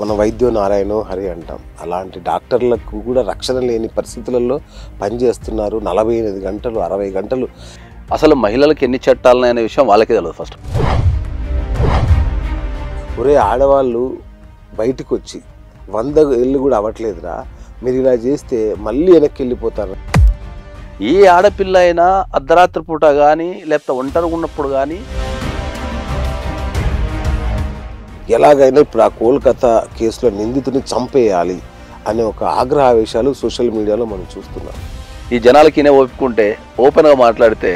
మన వైద్యో నారాయణో హరి అంటాం. అలాంటి డాక్టర్లకు కూడా రక్షణ లేని పరిస్థితులలో పనిచేస్తున్నారు. 48 గంటలు 60 గంటలు. అసలు మహిళలకు ఎన్ని చట్టాలు అనే విషయం వాళ్ళకే తెలియదు ఫస్ట్. ఒరే ఆడవాళ్ళు బయటకు వచ్చి 100 ఏళ్ళు కూడా అవ్వట్లేదురా, మీరు ఇలా చేస్తే మళ్ళీ వెనక్కి వెళ్ళిపోతారు. ఏ ఆడపిల్ల అయినా అర్ధరాత్రి పూట కానీ లేకపోతే ఒంటరిగా ఉన్నప్పుడు కానీ ఎలాగైనా ఇప్పుడు ఆ కోల్కతా కేసులో నిందితుని చంపేయాలి అనే ఒక ఆగ్రహావేశాలు సోషల్ మీడియాలో మనం చూస్తున్నాం. ఈ జనాలకి ఒప్పుకుంటే ఓపెన్గా మాట్లాడితే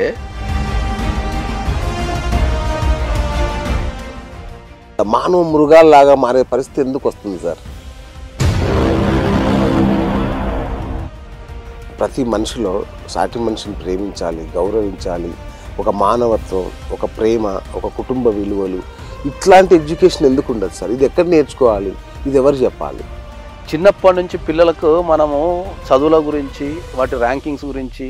మానవ మృగాల్లాగా మారే పరిస్థితి ఎందుకు వస్తుంది సార్? ప్రతి మనిషిలో సాటి మనిషిని ప్రేమించాలి, గౌరవించాలి, ఒక మానవత్వం, ఒక ప్రేమ, ఒక కుటుంబ విలువలు, ఇట్లాంటి ఎడ్యుకేషన్ ఎందుకు ఉండదు సార్? ఇది ఎక్కడ నేర్చుకోవాలి? ఇది ఎవరు చెప్పాలి? చిన్నప్పటి నుంచి పిల్లలకు మనము చదువుల గురించి, వాటి ర్యాంకింగ్స్ గురించి,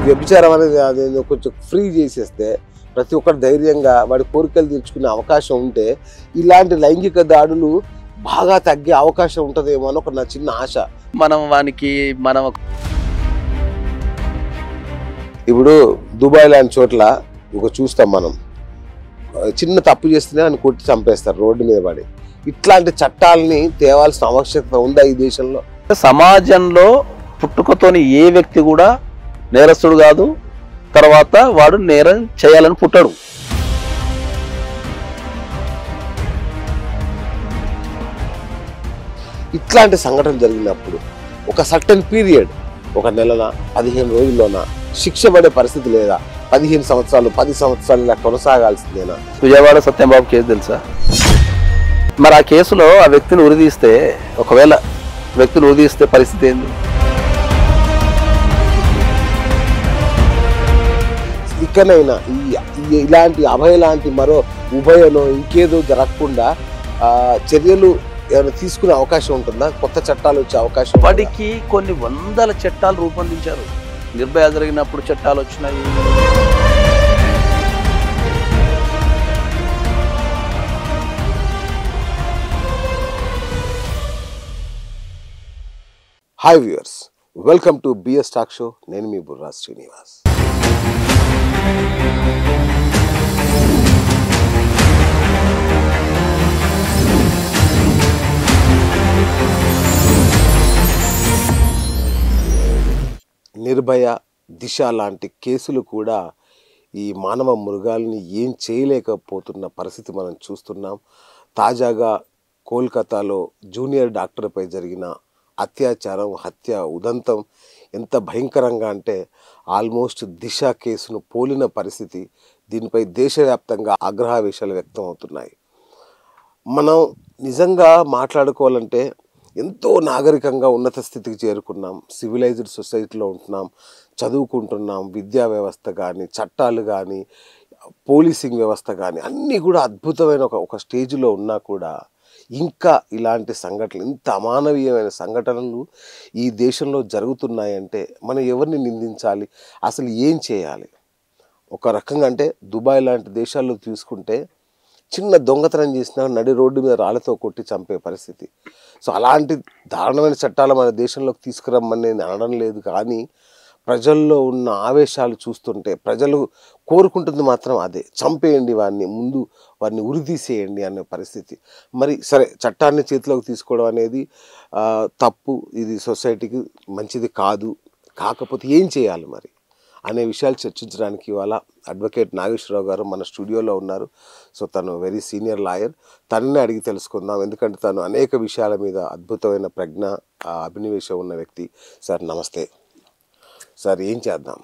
వ్యభిచారం అనేది అదేదో కొంచెం ఫ్రీ చేసేస్తే ప్రతి ఒక్కరు ధైర్యంగా వాడి కోరికలు తీర్చుకునే అవకాశం ఉంటే ఇలాంటి లైంగిక దాడులు బాగా తగ్గే అవకాశం ఉంటుందేమో అని ఒక నా చిన్న ఆశ. మనం వానికి ఇప్పుడు దుబాయ్ లాంటి చోట్ల చూస్తాం మనం, చిన్న తప్పు చేస్తేనే అని కొట్టి చంపేస్తారు రోడ్డు మీద పడి. ఇట్లాంటి చట్టాలని తేవాల్సిన ఆవశ్యకత ఉందా ఈ దేశంలో? సమాజంలో పుట్టుకతోని ఏ వ్యక్తి కూడా నేరస్తుడు కాదు, తర్వాత వాడు నేరం చేయాలని పుట్టాడు. ఇట్లాంటి సంఘటన జరిగినప్పుడు ఒక సర్టెన్ పీరియడ్, ఒక నెలన 15 రోజుల్లోనా శిక్ష పడే పరిస్థితి లేదా? 15 సంవత్సరాలు 10 సంవత్సరాలు ఇలా కొనసాగాల్సిందేనా? విజయవాడ సత్యంబాబు కేసు తెలుసా? మరి ఆ కేసులో ఆ వ్యక్తిని ఉరిదీస్తే, ఒకవేళ వ్యక్తిని ఉరిదీస్తే పరిస్థితి ఏంది? ఇకనైనా ఇలాంటి అభయ లాంటి మరో ఉభయనో ఇంకేదో జరగకుండా చర్యలు ఏమైనా తీసుకునే అవకాశం ఉంటుందా? కొత్త చట్టాలు వచ్చే అవకాశం? వాటికి కొన్ని వందల చట్టాలు రూపొందించారు. నిర్భయ జరిగినప్పుడు చట్టాలు వచ్చినాయి. Hi viewers, welcome to BS talk show. నేను మీ బుర్రా శ్రీనివాస్. నిర్భయ, దిశ లాంటి కేసులు కూడా ఈ మానవ మృగాల్ని ఏం చేయలేకపోతున్న పరిస్థితి మనం చూస్తున్నాం. తాజాగా కోల్కతాలో జూనియర్ డాక్టర్పై జరిగిన అత్యాచారం, హత్య ఉదంతం ఎంత భయంకరంగా అంటే ఆల్మోస్ట్ దిశ కేసును పోలిన పరిస్థితి. దీనిపై దేశవ్యాప్తంగా ఆగ్రహావేశాలు వ్యక్తం అవుతున్నాయి. మనం నిజంగా మాట్లాడుకోవాలంటే ఎంతో నాగరికంగా ఉన్నత స్థితికి చేరుకున్నాం, సివిలైజ్డ్ సొసైటీలో ఉంటున్నాం, చదువుకుంటున్నాం. విద్యా వ్యవస్థ కానీ, చట్టాలు కానీ, పోలీసింగ్ వ్యవస్థ కానీ అన్నీ కూడా అద్భుతమైన ఒక స్టేజ్లో ఉన్నా కూడా ఇంకా ఇలాంటి సంఘటనలు, ఇంత అమానవీయమైన సంఘటనలు ఈ దేశంలో జరుగుతున్నాయంటే మనం ఎవరిని నిందించాలి? అసలు ఏం చేయాలి? ఒక రకంగా అంటే దుబాయ్ లాంటి దేశాల్లో తీసుకుంటే చిన్న దొంగతనం చేసినా నడి రోడ్డు మీద రాళ్ళతో కొట్టి చంపే పరిస్థితి. సో అలాంటి దారుణమైన చట్టాలు మన దేశంలోకి తీసుకురమ్మని నేను అనడం లేదు, కానీ ప్రజల్లో ఉన్న ఆవేశాలు చూస్తుంటే ప్రజలు కోరుకుంటుంది మాత్రం అదే, చంపేయండి వాడిని, ముందు వాడిని ఉరితీసేయండి అనే పరిస్థితి. మరి సరే, చట్టాన్ని చేతిలోకి తీసుకోవడం అనేది తప్పు, ఇది సొసైటీకి మంచిది కాదు. కాకపోతే ఏం చేయాలి మరి అనే విషయాలు చర్చించడానికి ఇవాళ అడ్వకేట్ నాగేశ్వరరావు గారు మన స్టూడియోలో ఉన్నారు. సో తను వెరీ సీనియర్ లాయర్, తననే అడిగి తెలుసుకుందాం. ఎందుకంటే తను అనేక విషయాల మీద అద్భుతమైన ప్రజ్ఞ, అభినివేశం ఉన్న వ్యక్తి. సార్ నమస్తే. సార్, ఏం చేద్దాం?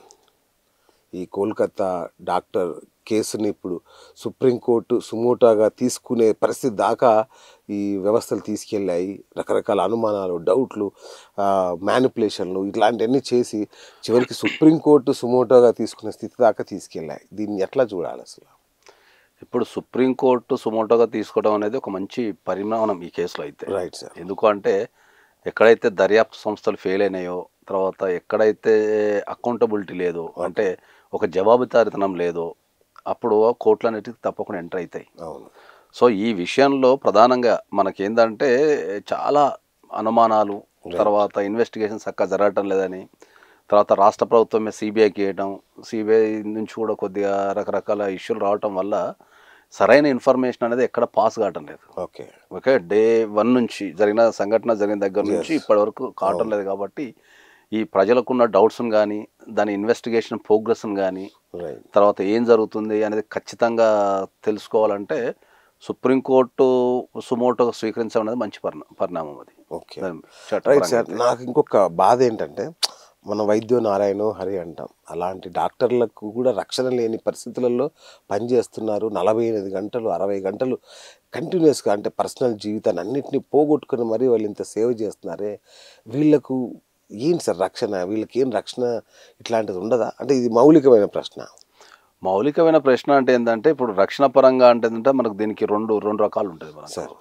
ఈ కోల్కతా డాక్టర్ కేసుని ఇప్పుడు సుప్రీంకోర్టు సుమోటాగా తీసుకునే పరిస్థితి దాకా ఈ వ్యవస్థలు తీసుకెళ్ళాయి. రకరకాల అనుమానాలు, డౌట్లు, మ్యానిపులేషన్లు ఇట్లాంటివన్నీ చేసి చివరికి సుప్రీంకోర్టు సుమోటోగా తీసుకునే స్థితి దాకా తీసుకెళ్ళాయి. దీన్ని ఎట్లా చూడాలి అసలు? ఇప్పుడు సుప్రీంకోర్టు సుమోటోగా తీసుకోవడం అనేది ఒక మంచి పరిమాణం ఈ కేసులో అయితే. Right sir. ఎందుకు అంటే ఎక్కడైతే దర్యాప్తు సంస్థలు ఫెయిల్ అయినాయో, తర్వాత ఎక్కడైతే అకౌంటబిలిటీ లేదో, అంటే ఒక జవాబుదారీతనం లేదో అప్పుడు కోర్టులన్నిటికీ తప్పకుండా ఎంటర్ అవుతాయి. అవును. సో ఈ విషయంలో ప్రధానంగా మనకేందంటే చాలా అనుమానాలు, తర్వాత ఇన్వెస్టిగేషన్ చక్కగా జరగటం లేదని, తర్వాత రాష్ట్ర ప్రభుత్వమే సిబిఐకి వేయటం, సిబిఐ నుంచి కూడా కొద్దిగా రకరకాల ఇష్యూలు రావటం వల్ల సరైన ఇన్ఫర్మేషన్ అనేది ఎక్కడ పాస్ కావటం లేదు. ఓకే. ఓకే, డే 1 నుంచి సంఘటన జరిగిన దగ్గర నుంచి ఇప్పటి వరకు కావటం లేదు. కాబట్టి ఈ ప్రజలకున్న డౌట్స్ని కానీ, దాని ఇన్వెస్టిగేషన్ ప్రోగ్రెస్ని కానీ, తర్వాత ఏం జరుగుతుంది అనేది ఖచ్చితంగా తెలుసుకోవాలంటే సుప్రీంకోర్టు సుమోటోగా స్వీకరించడం అనేది మంచి పరిణామం. అది ఓకే, రైట్ సార్. నాకు ఇంకొక బాధ ఏంటంటే, మన వైద్యో నారాయణో హరి అంటాం, అలాంటి డాక్టర్లకు కూడా రక్షణ లేని పరిస్థితులలో పనిచేస్తున్నారు. 48 గంటలు 60 గంటలు కంటిన్యూస్గా, అంటే పర్సనల్ జీవితాన్ని అన్నింటినీ పోగొట్టుకుని మరీ వాళ్ళు ఇంత సేవ్ చేస్తున్నారే, వీళ్ళకు ఏంటి సార్ రక్షణ? వీళ్ళకి ఏం రక్షణ ఇట్లాంటిది ఉండదా? అంటే ఇది మౌలికమైన ప్రశ్న. మౌలికమైన ప్రశ్న అంటే ఏంటంటే, ఇప్పుడు రక్షణ పరంగా అంటే ఏంటంటే మనకు దీనికి రెండు రకాలు ఉంటుంది మనకు. సార్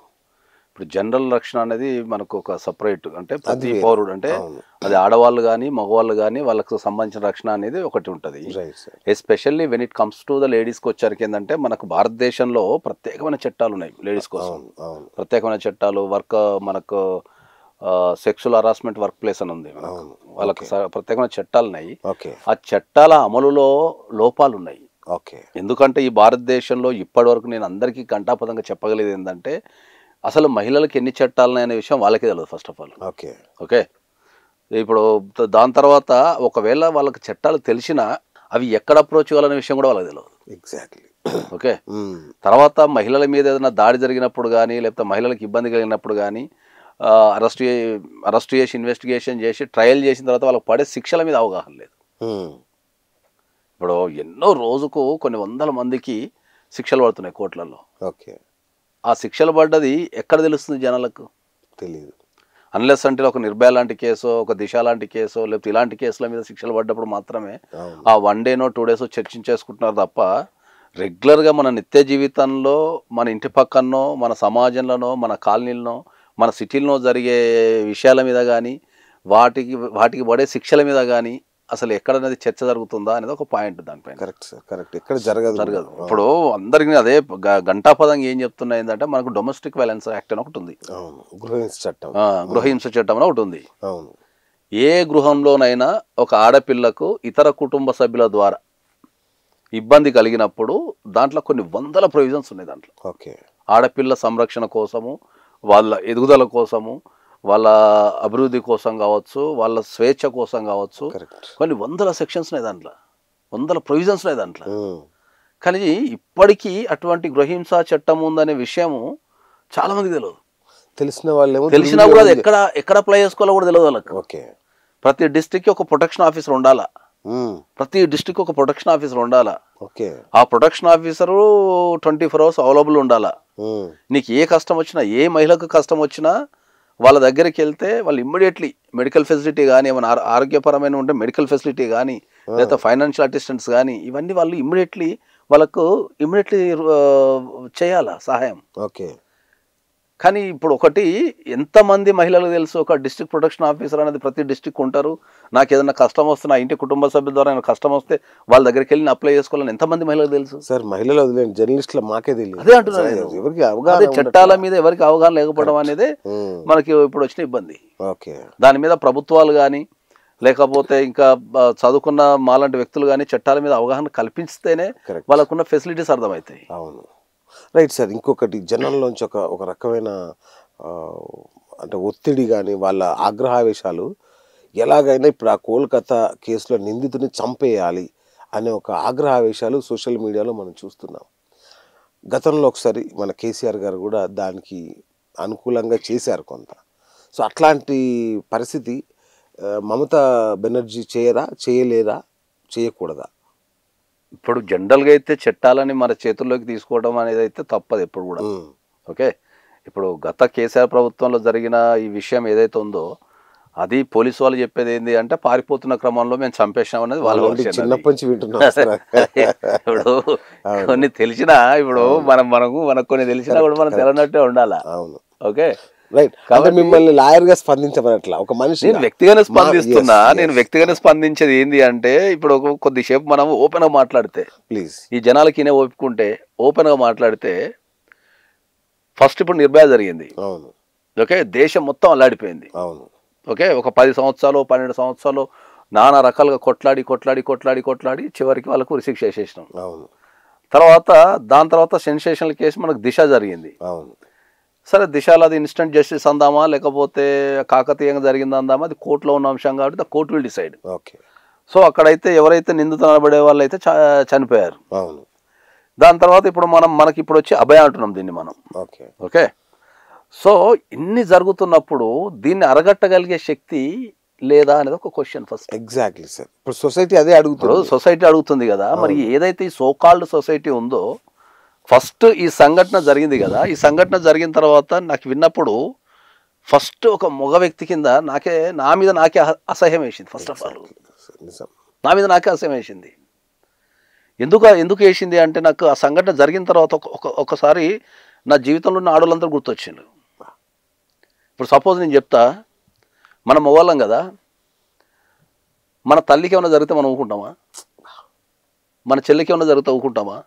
ఇప్పుడు జనరల్ రక్షణ అనేది మనకు ఒక సపరేట్, అంటే ప్రతి పౌరుడు, అంటే అది ఆడవాళ్ళు కానీ మగవాళ్ళు కానీ వాళ్ళకు సంబంధించిన రక్షణ అనేది ఒకటి ఉంటుంది. Especially when it comes to the లేడీస్కి వచ్చరికి ఏంటంటే, మనకు భారతదేశంలో ప్రత్యేకమైన చట్టాలు ఉన్నాయి లేడీస్ కోసం. ప్రత్యేకమైన చట్టాలు, మనకు సెక్షువల్ హరాస్మెంట్ వర్క్ ప్లేస్ అని ఉంది, వాళ్ళకి ప్రత్యేకమైన చట్టాలు ఉన్నాయి. ఆ చట్టాల అమలులో లోపాలు ఉన్నాయి. ఎందుకంటే ఈ భారతదేశంలో ఇప్పటి వరకు నేను అందరికీ ఘంటాపథంగా చెప్పగలిగేది ఏంటంటే, అసలు మహిళలకు ఎన్ని చట్టాలు ఉన్నాయనే విషయం వాళ్ళకే తెలియదు ఫస్ట్ ఆఫ్ ఆల్. ఓకే, ఇప్పుడు దాని తర్వాత ఒకవేళ వాళ్ళకి చట్టాలు తెలిసినా అవి ఎక్కడ అప్రోచ్ కావాలనే విషయం కూడా వాళ్ళకి తెలియదు. ఎగ్జాక్ట్లీ. ఓకే, తర్వాత మహిళల మీద ఏదైనా దాడి జరిగినప్పుడు కానీ, లేకపోతే మహిళలకు ఇబ్బంది కలిగినప్పుడు కానీ అరెస్ట్ చేసి ఇన్వెస్టిగేషన్ చేసి ట్రయల్ చేసిన తర్వాత వాళ్ళకి పడే శిక్షల మీద అవగాహన లేదు. ఇప్పుడు ఎన్నో రోజుకు కొన్ని వందల మందికి శిక్షలు పడుతున్నాయి కోర్టులలో. ఓకే, ఆ శిక్షలు పడ్డది ఎక్కడ తెలుస్తుంది జనాలకు? తెలియదు. అన్లెస్ అంటే ఒక నిర్భయ లాంటి కేసో, ఒక దిశ లాంటి కేసో, లేకపోతే ఇలాంటి కేసుల మీద శిక్షలు పడ్డప్పుడు మాత్రమే ఆ 1 డేనో 2 డేసో చర్చించేసుకుంటున్నారు తప్ప, రెగ్యులర్గా మన నిత్య జీవితంలో, మన ఇంటి పక్కనో, మన సమాజంలోనో, మన కాలనీలనో, మన సిటీల్లో జరిగే విషయాల మీద కానీ, వాటికి పడే శిక్షల మీద కానీ అసలు ఎక్కడనేది చర్చ జరుగుతుందా అనేది ఒక పాయింట్ దానిపైన. Correct sir, correct. ఎక్కడ జరగదు. ఇప్పుడు అందరికీ అదే ఘంటాపదంగా ఏం చెప్తున్నా ఏంటంటే, మనకు డొమెస్టిక్ వైలెన్స్ యాక్ట్ అని ఒకటి ఉంది, గృహహింస చట్టం అని ఒకటి ఉంది. ఏ గృహంలోనైనా ఒక ఆడపిల్లకు ఇతర కుటుంబ సభ్యుల ద్వారా ఇబ్బంది కలిగినప్పుడు దాంట్లో కొన్ని వందల ప్రొవిజన్స్ ఉన్నాయి. దాంట్లో ఆడపిల్ల సంరక్షణ కోసము, వాళ్ళ ఎదుగుదల కోసము, వాళ్ళ అభివృద్ధి కోసం కావచ్చు, వాళ్ళ స్వేచ్ఛ కోసం కావచ్చు, కొన్ని వందల సెక్షన్స్ ఉన్నాయి దాంట్లో, వందల ప్రొవిజన్స్ ఉన్నాయి దాంట్లో. కానీ ఇప్పటికీ అటువంటి గృహహింస చట్టం ఉందనే విషయము చాలా మందికి తెలియదు. తెలిసినా కూడా అది ఎక్కడ అప్లై చేసుకోవాలో కూడా తెలియదు వాళ్ళకి. ప్రతి డిస్ట్రిక్ట్కి ఒక ప్రొటెక్షన్ ఆఫీసర్ ఉండాలా, ప్రతి డిస్ట్రిక్ట్ ఒక ప్రొటెక్షన్ ఆఫీసర్ ఉండాలా. ఆ ప్రొటెక్షన్ ఆఫీసరు 24 hours అవైలబుల్ ఉండాలా. నీకు ఏ కష్టం వచ్చినా, ఏ మహిళకు కష్టం వచ్చినా వాళ్ళ దగ్గరికి వెళ్తే వాళ్ళు ఇమ్మీడియట్లీ మెడికల్ ఫెసిలిటీ కానీ, ఏమైనా ఆరోగ్యపరమైన ఉంటే మెడికల్ ఫెసిలిటీ కానీ, లేదా ఫైనాన్షియల్ అసిస్టెన్స్ కానీ, ఇవన్నీ వాళ్ళు ఇమ్మీడియట్లీ చేయాలా సహాయం. కానీ ఇప్పుడు ఒకటి, ఎంతమంది మహిళలు తెలుసు ఒక డిస్ట్రిక్ట్ ప్రొటెక్షన్ ఆఫీసర్ అనేది ప్రతి డిస్ట్రిక్ట్ ఉంటారు. నాకు ఏదైనా కష్టం వస్తే, నా ఇంటి కుటుంబ సభ్యుల ద్వారా ఏమైనా కష్టం వస్తే వాళ్ళ దగ్గరికి వెళ్ళి అప్లై చేసుకోవాలని ఎంతమంది మహిళలు తెలుసు సార్? మహిళలు జర్నలిస్టులు మాకే తెలియదు. అదే అంటున్నారు, చట్టాల మీద ఎవరికి అవగాహన లేకపోవడం అనేది మనకి ఇప్పుడు వచ్చిన ఇబ్బంది. దాని మీద ప్రభుత్వాలు కానీ, లేకపోతే ఇంకా చదువుకున్న మాలాంటి వ్యక్తులు కానీ చట్టాల మీద అవగాహన కల్పిస్తేనే వాళ్ళకున్న ఫెసిలిటీస్ అర్థమవుతాయి. అవును, రైట్ సార్. ఇంకొకటి, జనాల్లోంచి ఒక రకమైన అంటే ఒత్తిడి కానీ, వాళ్ళ ఆగ్రహావేశాలు ఎలాగైనా ఇప్పుడు ఆ కోల్కతా కేసులో నిందితుని చంపేయాలి అనే ఒక ఆగ్రహావేశాలు సోషల్ మీడియాలో మనం చూస్తున్నాం. గతంలో ఒకసారి మన కేసీఆర్ గారు కూడా దానికి అనుకూలంగా చేశారు కొంత. సో అట్లాంటి పరిస్థితి మమతా బెనర్జీ చేయలేదా, చేయకూడదా? ఇప్పుడు జనరల్గా అయితే చట్టాలని మన చేతుల్లోకి తీసుకోవడం అనేది అయితే తప్పదు ఎప్పుడు కూడా. ఓకే, ఇప్పుడు గత కేసీఆర్ ప్రభుత్వంలో జరిగిన ఈ విషయం ఏదైతే ఉందో, అది పోలీసు వాళ్ళు చెప్పేది ఏంటి అంటే, పారిపోతున్న క్రమంలో మేము చంపేసాం అనేది వాళ్ళ చిన్నప్పటి వింటున్నాం. ఇప్పుడు కొన్ని తెలిసినా, ఇప్పుడు మనకు కొన్ని తెలిసినా కూడా మనం తెలియనట్టే ఉండాలా. Okay, right. అంటే మిమ్మల్ని లాయర్ గా స్పందించమనట్లా ఒక మనిషి నేను వ్యక్తిగానే స్పందిస్తున్నా. నేను వ్యక్తిగానే స్పందించేది ఏంది అంటే ఇప్పుడు కొద్దిసేపు మనం ఓపెన్ గా మాట్లాడితే ప్లీజ్ ఈ జనాలకి ఒప్పుకుంటే ఓపెన్ గా మాట్లాడితే ఫస్ట్ ఇప్పుడు నిర్భయ జరిగింది. అవును. ఓకే, దేశం మొత్తం అల్లాడిపోయింది. అవును. ఓకే, ఒక 10 సంవత్సరాలు 12 సంవత్సరాలు నానా రకాలుగా కొట్లాడి కొట్లాడి కొట్లాడి కొట్లాడి చివరికి వాళ్ళకు రిసిక్ చేసేసినాం. అవును. తర్వాత దాని తర్వాత సెన్సేషనల్ కేసు మనకు దిశ జరిగింది. అవును. సరే, దిశలో అది ఇన్స్టెంట్ జస్టిస్ అందామా లేకపోతే కాకతీయంగా జరిగింది అందామా, అది కోర్టులో ఉన్న అంశం కాబట్టి the court will decide. Okay. So అక్కడైతే ఎవరైతే నిందితులు అనబడే వాళ్ళు అయితే చనిపోయారు. అవును. దాని తర్వాత ఇప్పుడు మనకి ఇప్పుడు వచ్చి అభయ అంటున్నాం దీన్ని మనం. ఓకే. ఓకే, సో ఇన్ని జరుగుతున్నప్పుడు దీన్ని అరగట్టగలిగే శక్తి లేదా అనేది ఒక క్వశ్చన్ ఫస్ట్. Exactly sir. ఇప్పుడు సొసైటీ అదే అడుగుతుంది. సొసైటీ అడుగుతుంది కదా. మరి ఏదైతే ఈ సోకాల్డ్ సొసైటీ ఉందో ఫస్ట్ ఈ సంఘటన జరిగింది కదా, ఈ సంఘటన జరిగిన తర్వాత నాకు విన్నప్పుడు ఫస్ట్ ఒక మగ వ్యక్తి కింద నా మీద నాకే అసహ్యం వేసింది. ఫస్ట్ ఆఫ్ ఆల్ నా మీద నాకే అసహ్యం వేసింది. ఎందుకు వేసింది అంటే నాకు ఆ సంఘటన జరిగిన తర్వాత ఒకసారి నా జీవితంలో ఉన్న ఆడవాళ్ళందరూ గుర్తొచ్చిండు. ఇప్పుడు సపోజ్ నేను చెప్తా, మనం మగవాళ్ళం కదా, మన తల్లికి ఏమైనా జరిగితే మనం ఊరుకుంటామా? మన చెల్లికి ఏమైనా జరిగితే ఊరుకుంటామా?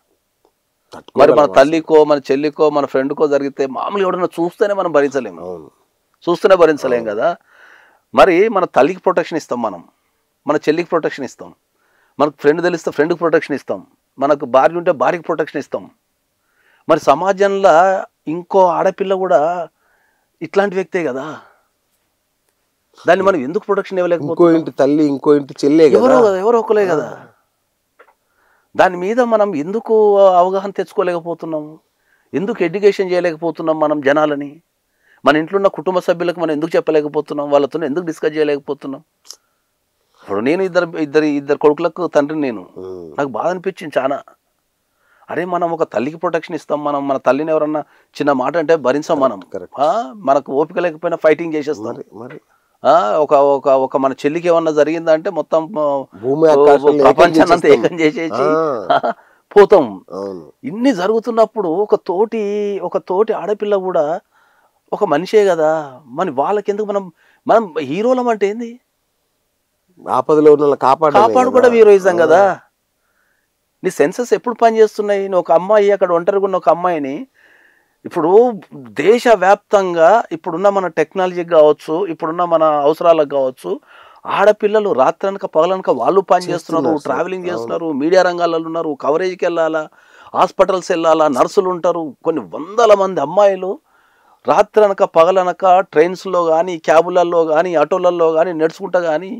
మరి మన తల్లికో మన చెల్లికో మన ఫ్రెండ్కో జరిగితే మామూలు ఎవడన్నా చూస్తేనే మనం భరించలేము, చూస్తూనే భరించలేం కదా. మరి మన తల్లికి ప్రొటెక్షన్ ఇస్తాం, మన చెల్లికి ప్రొటెక్షన్ ఇస్తాం, మనకు ఫ్రెండ్ తెలిస్తే ఫ్రెండ్కి ప్రొటెక్షన్ ఇస్తాం, మనకు భార్య ఉంటే భార్యకి ప్రొటెక్షన్ ఇస్తాం. మరి సమాజంలో ఇంకో ఆడపిల్ల కూడా ఇట్లాంటి వ్యక్తే కదా, దాన్ని మనం ఎందుకు ప్రొటెక్షన్ ఇవ్వలేకపోతే? ఇంకో ఇంటి తల్లి ఇంకో ఇంటి చెల్లె ఎవరో ఒకలే కదా. దాని మీద మనం ఎందుకు అవగాహన తెచ్చుకోలేకపోతున్నాము? ఎందుకు ఎడ్యుకేషన్ చేయలేకపోతున్నాం మనం జనాలని? మన ఇంట్లో ఉన్న కుటుంబ సభ్యులకు మనం ఎందుకు చెప్పలేకపోతున్నాం? వాళ్ళతో ఎందుకు డిస్కస్ చేయలేకపోతున్నాం? ఇప్పుడు నేను ఇద్దరు కొడుకులకు తండ్రిని, నాకు బాధ అనిపించింది చాలా. అరే, మనం ఒక తల్లికి ప్రొటెక్షన్ ఇస్తాం, మన తల్లిని ఎవరన్నా చిన్న మాట అంటే భరించాం మనం. మనకు ఓపిక లేకపోయినా ఫైటింగ్ చేసేస్తాం. ఒక మన చెల్లికి ఏమన్నా జరిగిందంటే మొత్తం ప్రపంచాన్ని అంతా ఏకం చేసేసి పోతాం. ఇన్ని జరుగుతున్నప్పుడు ఒక తోటి ఆడపిల్ల కూడా ఒక మనిషే కదా, మరి వాళ్ళకెందుకు మనం హీరోలం అంటే ఏంది? ఆపదలో ఉన్న కాపాడుకోవడం హీరోయిజం కదా. నీ సెన్సెస్ ఎప్పుడు పనిచేస్తున్నాయి? నువ్వు ఒక అమ్మాయి అక్కడ ఒంటరిగా ఉన్న ఒక అమ్మాయిని ఇప్పుడు దేశవ్యాప్తంగా ఇప్పుడున్న మన టెక్నాలజీకి కావచ్చు, ఇప్పుడున్న మన అవసరాలకు కావచ్చు, ఆడపిల్లలు రాత్రనక పగలనక వాళ్ళు పని చేస్తున్నారు, ట్రావెలింగ్ చేస్తున్నారు, మీడియా రంగాలలో ఉన్నారు, కవరేజ్కి వెళ్ళాలా, హాస్పిటల్స్ వెళ్ళాలా, నర్సులు ఉంటారు. కొన్ని వందల మంది అమ్మాయిలు రాత్రనక పగలనక ట్రైన్స్లో కానీ క్యాబులలో కానీ ఆటోలలో కానీ నడుచుకుంటా కానీ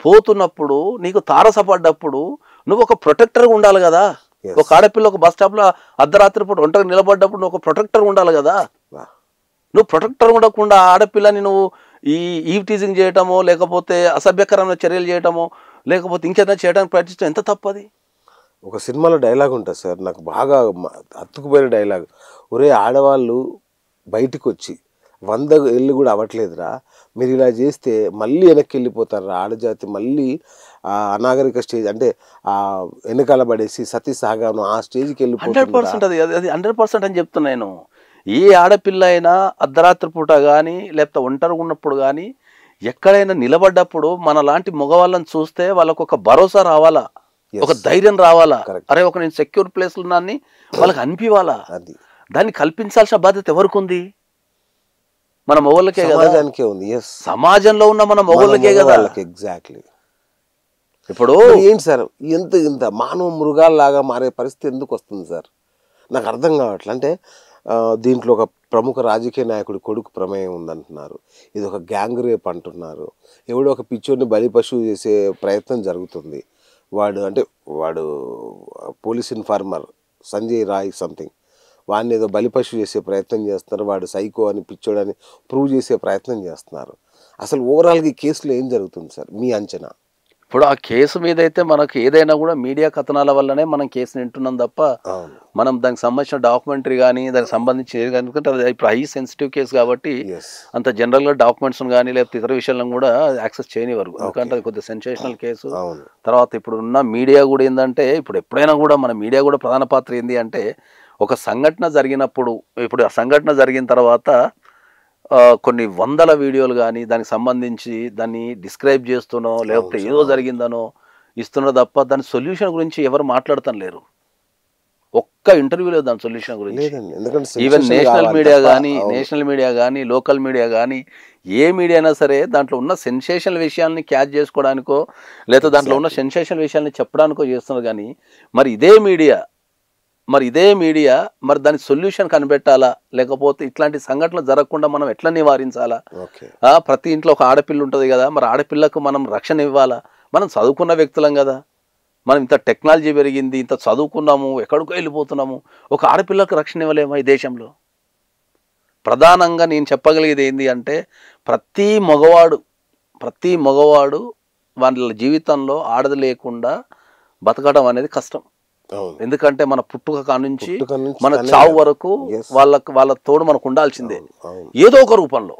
పోతున్నప్పుడు నీకు తారసపడ్డప్పుడు నువ్వు ఒక ప్రొటెక్టర్గా ఉండాలి కదా. ఒక ఆడపిల్ల ఒక బస్ స్టాప్లో అర్ధరాత్రి పూట ఒంటరి నిలబడ్డప్పుడు నువ్వు ఒక ప్రొటెక్టర్ ఉండాలి కదా. నువ్వు ప్రొటెక్టర్ ఉండకుండా ఆడపిల్లని నువ్వు ఈవ్ టీజింగ్ చేయటమో లేకపోతే అసభ్యకరమైన చర్యలు చేయటమో లేకపోతే ఇంకేదైనా చేయడానికి ప్రయత్నించడం ఎంత తప్పది? ఒక సినిమాలో డైలాగ్ ఉంటుంది సార్, నాకు బాగా అతుకుపోయిన డైలాగ్. ఒరే ఆడవాళ్ళు బయటికి వచ్చి 100 ఏళ్ళు కూడా అవ్వట్లేదురా, మీరు ఇలా చేస్తే మళ్ళీ వెనక్కి వెళ్ళిపోతారు ఆడజాతి, మళ్ళీ అనాగరిక స్టేజ్ అంటే వెనకాల పడేసి సతీ సహగాను ఆ స్టేజ్కి వెళ్ళిపోతుంది. 100% అది 100% అని చెప్తున్నాను. ఏ ఆడపిల్ల అయినా అర్ధరాత్రి పూట కానీ లేకపోతే ఒంటరిగా ఉన్నప్పుడు కానీ ఎక్కడైనా నిలబడ్డప్పుడు మన లాంటి మగవాళ్ళని చూస్తే వాళ్ళకు ఒక భరోసా రావాలా, ఒక ధైర్యం రావాలా. అరే, ఒక నేను సెక్యూర్ ప్లేస్లో ఉన్నాన్ని వాళ్ళకి అనిపివాలా. దాన్ని కల్పించాల్సిన బాధ్యత ఎవరికి ఉంది? మన మొగోళ్ళకే కదా, సమాజంలో ఉన్న మన మొగోళ్ళకే కదా. ఎగ్జాక్ట్లీ. ఇప్పుడు ఏంటి సార్ ఇంత మానవ మృగాల్లాగా మారే పరిస్థితి ఎందుకు వస్తుంది సార్? నాకు అర్థం కావట్లే. అంటే దీంట్లో ఒక ప్రముఖ రాజకీయ నాయకుడి కొడుకు ప్రమేయం ఉందంటున్నారు, ఇది ఒక గ్యాంగ్ రేప్ అంటున్నారు, ఎవడో ఒక పిచ్చోడిని బలి పశువు చేసే ప్రయత్నం జరుగుతుంది. వాడు police informer Sanjay Roy something, వాడిని ఏదో బలిపశు చేసే ప్రయత్నం చేస్తున్నారు, వాడు సైకో అని పిచ్చోడని ప్రూవ్ చేసే ప్రయత్నం చేస్తున్నారు. అసలు ఓవరాల్గా ఈ కేసులో ఏం జరుగుతుంది సార్ మీ అంచనా? ఇప్పుడు ఆ కేసు మీద అయితే మనకు ఏదైనా కూడా మీడియా కథనాల వల్లనే మనం కేసుని వింటున్నాం తప్ప మనం దానికి సంబంధించిన డాక్యుమెంటరీ కానీ దానికి సంబంధించి ఎందుకంటే ఇప్పుడు హై సెన్సిటివ్ కేసు కాబట్టి అంత జనరల్గా డాక్యుమెంట్స్ కానీ లేకపోతే ఇతర విషయాలను కూడా యాక్సెస్ చేయనివ్వరు. ఎందుకంటే అది కొద్దిగా సెన్సేషనల్ కేసు. తర్వాత ఇప్పుడు ఉన్న మీడియా కూడా ఏంటంటే ఇప్పుడు ఎప్పుడైనా కూడా మన మీడియా కూడా ప్రధాన పాత్ర ఏంటి అంటే ఒక సంఘటన జరిగినప్పుడు, ఇప్పుడు ఆ సంఘటన జరిగిన తర్వాత కొన్ని వందల వీడియోలు కానీ దానికి సంబంధించి దాన్ని డిస్క్రైబ్ చేస్తునో లేకపోతే ఏదో జరిగిందనో ఇస్తున్నారు తప్ప దాని సొల్యూషన్ గురించి ఎవరు మాట్లాడటం లేరు. ఒక్క ఇంటర్వ్యూ లేదు దాని సొల్యూషన్ గురించి. ఈవెన్ నేషనల్ మీడియా కానీ లోకల్ మీడియా కానీ ఏ మీడియా అయినా సరే దాంట్లో ఉన్న సెన్సేషనల్ విషయాల్ని క్యాచ్ చేసుకోవడానికో లేదా దాంట్లో ఉన్న సెన్సేషనల్ విషయాల్ని చెప్పడానికో చేస్తున్నారు. కానీ మరి ఇదే మీడియా మరి దాని సొల్యూషన్ కనిపెట్టాలా, లేకపోతే ఇట్లాంటి సంఘటనలు జరగకుండా మనం ఎట్లా నివారించాలా? ప్రతి ఇంట్లో ఒక ఆడపిల్ల ఉంటుంది కదా, మరి ఆడపిల్లకు మనం రక్షణ ఇవ్వాలా? మనం చదువుకున్న వ్యక్తులం కదా, మనం ఇంత టెక్నాలజీ పెరిగింది, ఇంత చదువుకున్నాము, ఎక్కడికో వెళ్ళిపోతున్నాము, ఒక ఆడపిల్లకు రక్షణ ఇవ్వలేమా ఈ దేశంలో? ప్రధానంగా నేను చెప్పగలిగేది ఏంటి అంటే ప్రతి మగవాడు వాళ్ళ జీవితంలో ఆడది లేకుండా బతకడం అనేది కష్టం. ఎందుకంటే మన పుట్టుక కానుంచి మన చావు వరకు వాళ్ళ తోడు మనకు ఉండాల్సిందే ఏదో ఒక రూపంలో.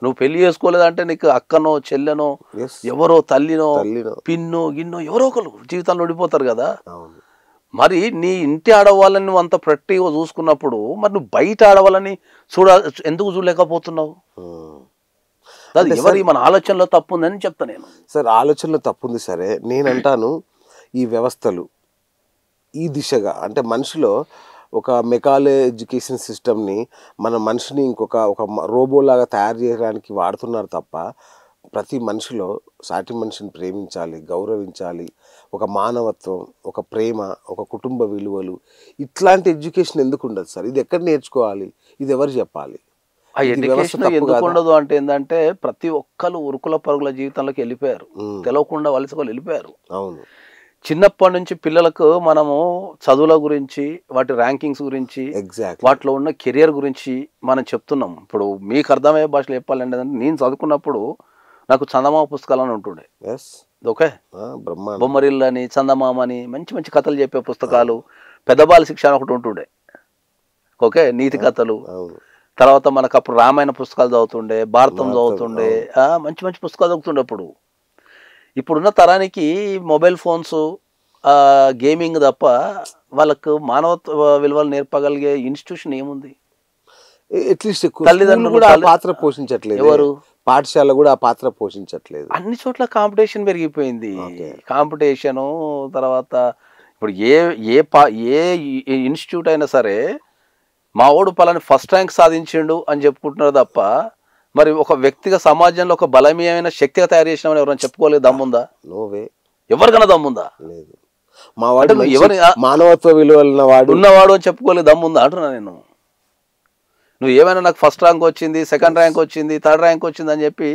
నువ్వు పెళ్లి చేసుకోలేదంటే నీకు అక్కనో చెల్లెనో ఎవరో తల్లినో పిన్నో గిన్నో ఎవరో ఒకరు జీవితంలో ఓడిపోతారు కదా. మరి నీ ఇంటి ఆడవాళ్ళని నువ్వు అంత ప్రొటెక్టివ్గా చూసుకున్నప్పుడు మరి నువ్వు బయట ఆడవాళ్ళని ఎందుకు చూడలేకపోతున్నావు? అది ఎవరి మన ఆలోచనలో తప్పు ఉందని చెప్తా నేను. సార్ ఆలోచనలో తప్పుంది సరే, నేనంటాను ఈ వ్యవస్థలు ఈ దిశగా అంటే మనిషిలో ఒక మెకాలే ఎడ్యుకేషన్ సిస్టమ్ని మన మనిషిని ఒక రోబోలాగా తయారు చేయడానికి వాడుతున్నారు తప్ప ప్రతి మనిషిలో సాటి మనిషిని ప్రేమించాలి, గౌరవించాలి, ఒక మానవత్వం, ఒక ప్రేమ, ఒక కుటుంబ విలువలు ఇట్లాంటి ఎడ్యుకేషన్ ఎందుకు ఉండదు సార్? ఇది ఎక్కడ నేర్చుకోవాలి? ఇది ఎవరు చెప్పాలి? ఆ ఎడ్యుకేషన్ ఎందుకు ఉండదు అంటే ఏంటంటే ప్రతి ఒక్కరు ఉరుకుల పరుగుల జీవితంలోకి వెళ్ళిపోయారు, తెలవకుండా వలసలు వెళ్ళిపోయారు. అవును. చిన్నప్పటి నుంచి పిల్లలకు మనము చదువుల గురించి, వాటి ర్యాంకింగ్స్ గురించి, వాటిలో ఉన్న కెరియర్ గురించి మనం చెప్తున్నాం. ఇప్పుడు మీకు అర్థమయ్యే భాషలో చెప్పాలంటే నేను చదువుకున్నప్పుడు నాకు చందమామ పుస్తకాలు అని ఉంటుండే. ఓకే, బొమ్మరిల్లు అని, చందమామ అని మంచి మంచి కథలు చెప్పే పుస్తకాలు, పెద్దబాల శిక్ష అని ఒకటి ఉంటుండే. ఓకే, నీతి కథలు. తర్వాత మనకు అప్పుడు రామాయణ పుస్తకాలు చదువుతుండే, భారతం చదువుతుండే, మంచి మంచి పుస్తకాలు చదువుతుండే. అప్పుడు ఇప్పుడున్న తరానికి మొబైల్ ఫోన్స్, గేమింగ్ తప్ప వాళ్ళకు మానవత్వ విలువలు నేర్పగలిగే ఇన్స్టిట్యూషన్ ఏముంది? అట్లీస్ట్ తల్లిదండ్రులు కూడా పాత్ర పోషించట్లేదు. ఎవరు? పాఠశాల కూడా ఆ పాత్ర పోషించట్లేదు. అన్ని చోట్ల కాంపిటీషన్ పెరిగిపోయింది. కాంపిటీషను తర్వాత ఇప్పుడు ఏ ఇన్స్టిట్యూట్ అయినా సరే మా ఓడు పలాని ఫస్ట్ ర్యాంక్ సాధించిండు అని చెప్పుకుంటున్నారు తప్ప మరి ఒక వ్యక్తిగా సమాజంలో ఒక బలమైన శక్తిగా తయారు చేసినామని ఎవరైనా చెప్పుకోలేదు. దమ్ముందా? నోవే. ఎవరికైనా దమ్ముందా? లేదు. మా వాడు ఎవరి మానవత్వ విలువలు ఉన్నవాడు అని చెప్పుకోలేదు దమ్ముందా అంటున్నా నేను. నువ్వు ఏమైనా నాకు ఫస్ట్ ర్యాంక్ వచ్చింది, సెకండ్ ర్యాంక్ వచ్చింది, థర్డ్ ర్యాంక్ వచ్చింది అని చెప్పి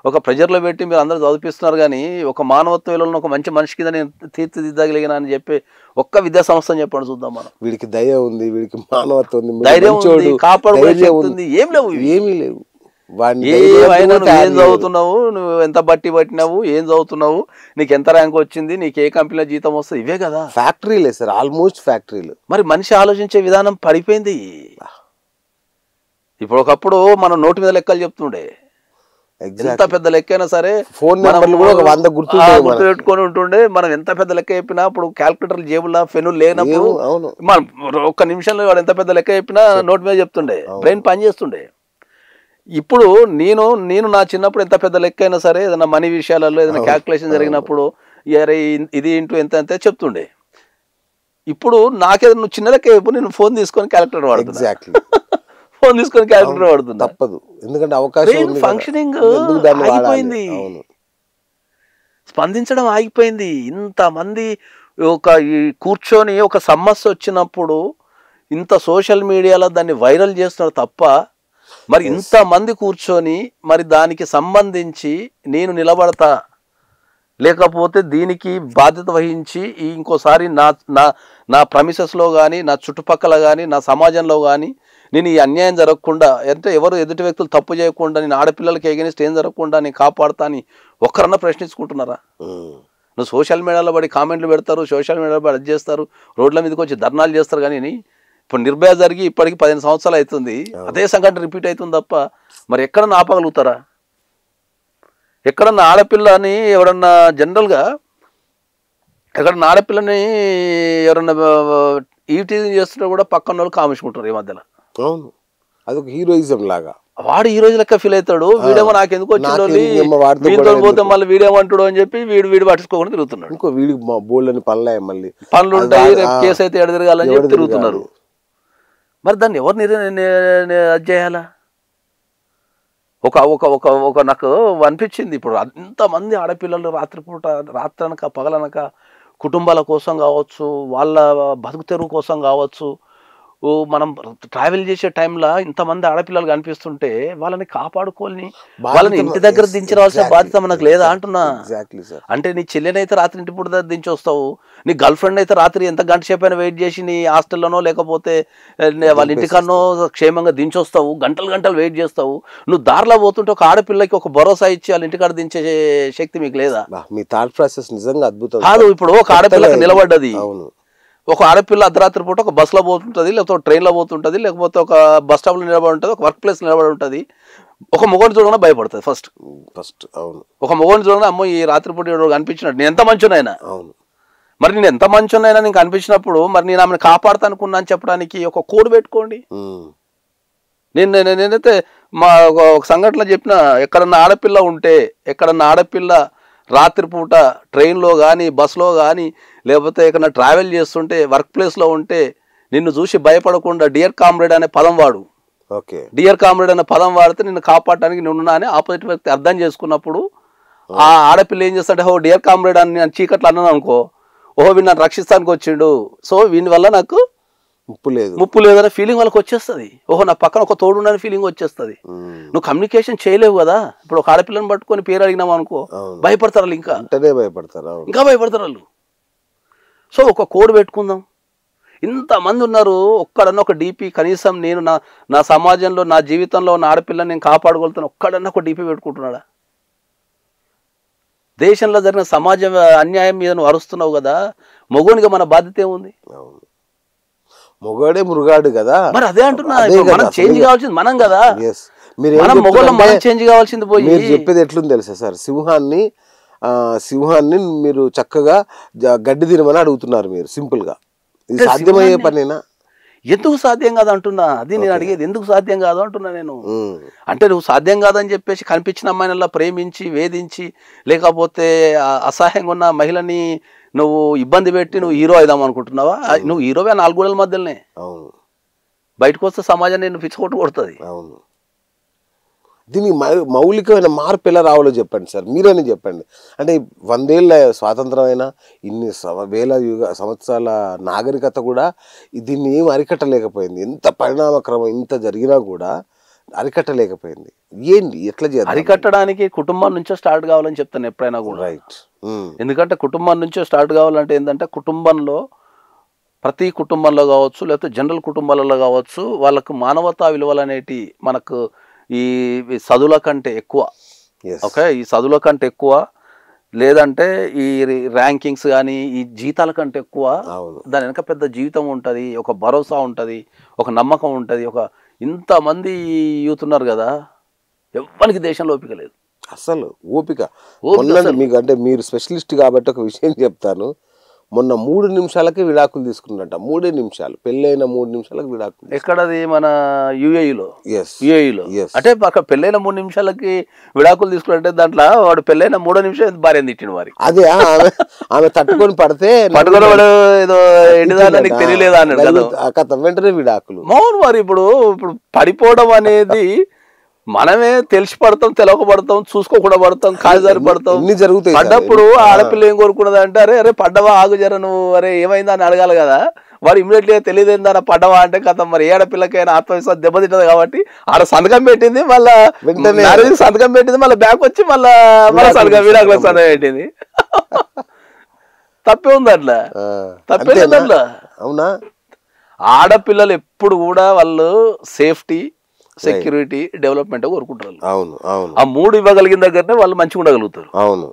ఒక ప్రెజర్లో పెట్టి మీరు అందరూ చదివిస్తున్నారు. కానీ ఒక మానవత్వ విలువలను ఒక మంచి మనిషి కింద నేను తీర్చిదిద్దగలిగిన అని చెప్పి ఒక్క విద్యా సంస్థ అని చెప్పండి చూద్దాం మనం. వీడికి దయ ఉంది, వీడికి మానవత్వం ఉంది, ధైర్యం ఉంది, కాపాడుతుంది, ఏమీ లేవు. ఏం చదువుతున్నావు, నువ్వు ఎంత బట్టి పట్టినావు, ఏం చదువుతున్నావు, నీకు ఎంత ర్యాంక్ వచ్చింది, నీకు ఏ కంపెనీలో జీతం వస్తుంది, ఇవే కదా. ఫ్యాక్టరీలే సార్, ఆల్మోస్ట్ ఫ్యాక్టరీలు. మరి మనిషి ఆలోచించే విధానం పడిపోయింది. ఇప్పుడు ఒకప్పుడు మనం నోటి మీద లెక్కలు చెప్తుండే, ఎంత పెద్ద లెక్క అయినా సరే ఫోన్ నెంబర్లు కూడా 100 గుర్తు పెట్టుకొని ఉంటుండే. మనం ఎంత పెద్ద లెక్క చెప్పినా ఇప్పుడు క్యాల్కులేటర్ జేబులా పెన్నులు లేనప్పుడు మనం ఒక్క నిమిషంలో వాడు ఎంత పెద్ద లెక్క చెప్పినా నోటి మీద చెప్తుండే, బ్రెయిన్ పని చేస్తుండే. ఇప్పుడు నేను నా చిన్నప్పుడు ఎంత పెద్ద లెక్క అయినా సరే ఏదైనా మనీ విషయాలలో ఏదైనా క్యాల్కులేషన్ జరిగినప్పుడు అరే ఇది ఇంటూ ఎంత అంతే చెప్తుండే. ఇప్పుడు నాకేదైనా నువ్వు చిన్న లెక్క చెప్పు, నేను ఫోన్ తీసుకొని క్యాల్కులేటర్ వాడుతున్నా. ఫోన్ తీసుకొని క్యాల్కులేటర్ వాడుతున్నా. తప్పదు, ఎందుకంటే అవకాశం ఫంక్షనింగ్ ఆగిపోయింది, స్పందించడం ఆగిపోయింది. ఇంతమంది కూర్చొని ఒక సమస్య వచ్చినప్పుడు ఇంత సోషల్ మీడియాలో దాన్ని వైరల్ చేస్తున్నారు తప్ప మరి ఇంతమంది కూర్చొని మరి దానికి సంబంధించి నేను నిలబడతా, లేకపోతే దీనికి బాధ్యత వహించి ఇంకోసారి నా ప్రమిసెస్లో కానీ, నా చుట్టుపక్కల కానీ, నా సమాజంలో కానీ నేను ఈ అన్యాయం జరగకుండా, అంటే ఎవరు ఎదుటి వ్యక్తులు తప్పు చేయకుండా, నేను ఆడపిల్లలకి ఎగెనిస్ట్ ఏం జరగకుండా నేను కాపాడుతా అని ఒక్కరన్నా ప్రశ్నించుకుంటున్నారా? నువ్వు సోషల్ మీడియాలో పడి కామెంట్లు పెడతారు, సోషల్ మీడియాలో పడి అది చేస్తారు, రోడ్ల మీదకి వచ్చి ధర్నాలు చేస్తారు. కానీ ఇప్పుడు నిర్భయ జరిగి ఇప్పటికి 15 సంవత్సరాలు అవుతుంది, అదే సంఘటన రిపీట్ అవుతుంది తప్ప మరి ఎక్కడన్నా ఆపగలుగుతారా? ఎక్కడన్నా ఆడపిల్లని ఎవరన్నా జనరల్గా ఎక్కడన్నా ఆడపిల్లని ఎవరన్నా ఈటీజింగ్ చేస్తున్నా కూడా పక్కన వాళ్ళు కామించుకుంటారు ఈ మధ్యలో. అవును, అదొక హీరోయిజం లాగా. వాడు ఈ రోజు లెక్క ఫీల్ అవుతాడు, వీడేమో నాకెందుకు వచ్చిందో వీడితో పోతే మళ్ళీ వీడేమంటాడు అని చెప్పి వీడు పట్టించుకోకుండా తిరుగుతున్నాడు. ఇంకో వీడికి బోల్డని పనులు ఉంటాయి, రేపు కేసు అయితే ఎడ తిరగాలని చెప్పి తిరుగుతున్నారు. మరి దాన్ని ఎవరు అది చేయాలా? ఒక ఒక ఒక ఒక నాకు అనిపించింది, ఇప్పుడు అంతమంది ఆడపిల్లలు రాత్రనక పగలనక కుటుంబాల కోసం కావచ్చు, వాళ్ళ బతుకు తెరువు కోసం కావచ్చు, మనం ట్రావెల్ చేసే టైంలో ఇంతమంది ఆడపిల్లలు కనిపిస్తుంటే వాళ్ళని కాపాడుకోని వాళ్ళని ఇంటి దగ్గర దించవలసిన బాధ్యత మనకు లేదా అంటున్నా. అంటే నీ చెల్లెనైతే రాత్రి ఇంటి పూట దగ్గర దించి వస్తావు, నీ గర్ల్ ఫ్రెండ్ అయితే రాత్రి ఎంత గంట సేపు అయినా వెయిట్ చేసి నీ హాస్టల్లోనో లేకపోతే వాళ్ళ ఇంటికన్నో క్షేమంగా దించొస్తావు, గంటలు గంటలు వెయిట్ చేస్తావు. నువ్వు దారిలో పోతుంటే ఒక ఆడపిల్లకి ఒక భరోసా ఇచ్చి వాళ్ళ ఇంటికాడ దించే శక్తి మీకు లేదా? మీ థాట్ ప్రాసెస్ నిజంగా అద్భుతం కాదు. ఇప్పుడు ఒక ఆడపిల్లకి నిలబడ్డది, ఒక ఆడపిల్ల అర్ధరాత్రి పూట ఒక బస్సులో పోతుంటుంది, లేకపోతే ట్రైన్లో పోతుంటుంది, లేకపోతే ఒక బస్ స్టాప్లో నిలబడి ఉంటుంది, ఒక వర్క్ ప్లేస్ నిలబడి ఉంటుంది. ఒక మొగోని చూడగానే భయపడుతుంది ఫస్ట్. అవును. ఒక మొగోని చూడగానే అమ్మో ఈ రాత్రిపూట కనిపించినట్టు, నేను ఎంత మంచినైనా. అవును. మరి నేను ఎంత మంచినైనా నీకు కనిపించినప్పుడు మరి నేను ఆమెను కాపాడుతా అనుకున్నా అని చెప్పడానికి ఒక కోడ్ పెట్టుకోండి. నేనైతే మా ఒక సంఘటన చెప్పిన, ఎక్కడన్నా ఆడపిల్ల రాత్రిపూట ట్రైన్లో కానీ బస్సులో కానీ లేకపోతే ఎక్కడన్నా ట్రావెల్ చేస్తుంటే వర్క్ ప్లేస్లో ఉంటే నిన్ను చూసి భయపడకుండా డియర్ కామ్రేడ్ అనే పదం వాడు. డియర్ కామ్రేడ్ అనే పదం వాడితే నిన్ను కాపాడటానికి నువ్వున్నా అని ఆపోజిట్ వ్యక్తి అర్థం చేసుకున్నప్పుడు ఆ ఆడపిల్ల ఏం చేస్తాడే, ఓ డియర్ కామ్రేడ్ అని నేను చీకట్లు అన్నాను అనుకో, ఓహో వీడు నన్ను రక్షిస్తానికి వచ్చిండు, సో వీని వల్ల నాకు ముప్పు లేదనే ఫీలింగ్ వాళ్ళకి వచ్చేస్తుంది. ఓహో నా పక్కన ఒక తోడు ఉండని ఫీలింగ్ వచ్చేస్తుంది. నువ్వు కమ్యూనికేషన్ చేయలేవు కదా. ఇప్పుడు ఒక ఆడపిల్లని పట్టుకొని పేరు అడిగినావు అనుకో, భయపడతారు వాళ్ళు, ఇంకా భయపడతారు వాళ్ళు. సో ఒక కోడ్ పెట్టుకుందాం. ఇంతమంది ఉన్నారు, ఒక్కడన్నా ఒక డీపీ కనీసం నేను నా సమాజంలో నా జీవితంలో ఉన్న ఆడపిల్లని నేను కాపాడుకోగలుగుతాను, ఒక్కడన్నా ఒక డీపీ పెట్టుకుంటున్నాడా? దేశంలో జరిగిన సమాజ అన్యాయం మీద నువ్వు అరుస్తున్నావు కదా, మొగోనిగా మన బాధ్యత ఏముంది? మొగాడే మురుగాడు కదా. మరి అదే అంటున్నా, మనం చేంజ్ కావాల్సింది మనం కదా. మనం మొగోళ్ళం, మనం చేంజ్ కావాల్సింది పోయి. మీరు చెప్పేది ఎట్లుంది తెలుసా సార్, సింహాన్ని మీరు చక్కగా గడ్డి తినమని అడుగుతున్నారు మీరు. సింపుల్ గా ఇది సాధ్యమయ్యే పనేనా? ఎందుకు సాధ్యం కాదు అంటున్నా, అది నేను అడిగేది. ఎందుకు సాధ్యం కాదు అంటున్నా నేను. అంటే నువ్వు సాధ్యం కాదని చెప్పేసి కనిపించిన అమ్మాయినల్లా ప్రేమించి వేధించి లేకపోతే అసహాయంగా ఉన్న మహిళని నువ్వు ఇబ్బంది పెట్టి నువ్వు హీరో అయిదాం అనుకుంటున్నావా? నువ్వు హీరోవే 4 గోడల మధ్యలోనే. బయటకు వస్తే సమాజాన్ని నేను పిచ్చకొట్టు కొడుతుంది. దీనికి మౌలికమైన మార్పు ఎలా రావాలో చెప్పండి సార్, మీరని చెప్పండి. అంటే 100 ఏళ్ళ స్వాతంత్రం అయినా, ఇన్ని వేల సంవత్సరాల నాగరికత కూడా దీన్ని ఏం అరికట్టలేకపోయింది. ఎంత పరిణామక్రమం ఇంత జరిగినా కూడా అరికట్టలేకపోయింది. ఏంటి ఎట్లా చేయాలి? అరికట్టడానికి కుటుంబం నుంచే స్టార్ట్ కావాలని చెప్తాను ఎప్పుడైనా కూడా. రైట్. ఎందుకంటే కుటుంబం నుంచే స్టార్ట్ కావాలంటే ఏంటంటే, కుటుంబంలో ప్రతి కుటుంబంలో కావచ్చు లేకపోతే జనరల్ కుటుంబాలలో కావచ్చు వాళ్ళకు మానవతా విలువలు అనేటి మనకు ఈ చదువుల కంటే ఎక్కువ, ఓకే, ఈ చదువుల కంటే ఎక్కువ, లేదంటే ఈ ర్యాంకింగ్స్ కానీ ఈ జీతాల కంటే ఎక్కువ దాని వెనక పెద్ద జీవితం ఉంటుంది, ఒక భరోసా ఉంటుంది, ఒక నమ్మకం ఉంటుంది. ఒక ఇంతమంది యూత్ ఉన్నారు కదా, ఎవ్వరికి దేశంలో ఓపిక లేదు అసలు. ఓపిక మీకు అంటే మీరు స్పెషలిస్ట్ కాబట్టి ఒక విషయం చెప్తాను. మొన్న 3 నిమిషాలకే విడాకులు తీసుకున్నట్ట. 3 నిమిషాలు, పెళ్ళైన 3 నిమిషాలకు విడాకులు. ఎక్కడది? మన యుఏఈలో. అంటే అక్కడ పెళ్ళైన 3 నిమిషాలకి విడాకులు తీసుకున్నట్టే దాంట్లో వాడు పెళ్ళైన 3 నిమిషాలు భార్య తిట్టిన వారి. అదే ఆమె తట్టుకొని పడితే వాడు ఏదో ఎండిదాన్ని నీకు తెలియలేదా అన్నాడు కదా, వెంటనే విడాకులు. మౌన్ వారు ఇప్పుడు పడిపోవడం అనేది మనమే తెలిసి పడతాం, తెలవక పడతాం, చూసుకోకుండా పడతాం, కాలుజారి పడతాం. పడ్డప్పుడు ఆడపిల్ల ఏం కోరుకున్నది అంటే, అరే పడ్డవా ఆగు జర నువ్వు, అరే ఏమైందా అని అడగాలి కదా. వాడు ఇమ్మీడియట్లీ తెలియదేందా పడ్డవా అంటే కథ. మరి ఏ ఆడపిల్లకైనా ఆత్మవిశ్వాసం దెబ్బతింటది కాబట్టి ఆడ సంతకం పెట్టింది, మళ్ళీ సంతకం పెట్టింది, మళ్ళీ బ్యాక్ వచ్చి మళ్ళీ సంతకం విడాకుల సంతకం పెట్టింది. తప్పే ఉంది అట్లా, తప్పే అట్లా. అవునా? ఆడపిల్లలు ఎప్పుడు కూడా వాళ్ళు సేఫ్టీ, సెక్యూరిటీ, డెవలప్మెంట్ కోరుకుంటారు. అవును అవును. ఆ 3 ఇవ్వగలిగిన దగ్గరనే వాళ్ళు మంచిగా ఉండగలుగుతారు. అవును.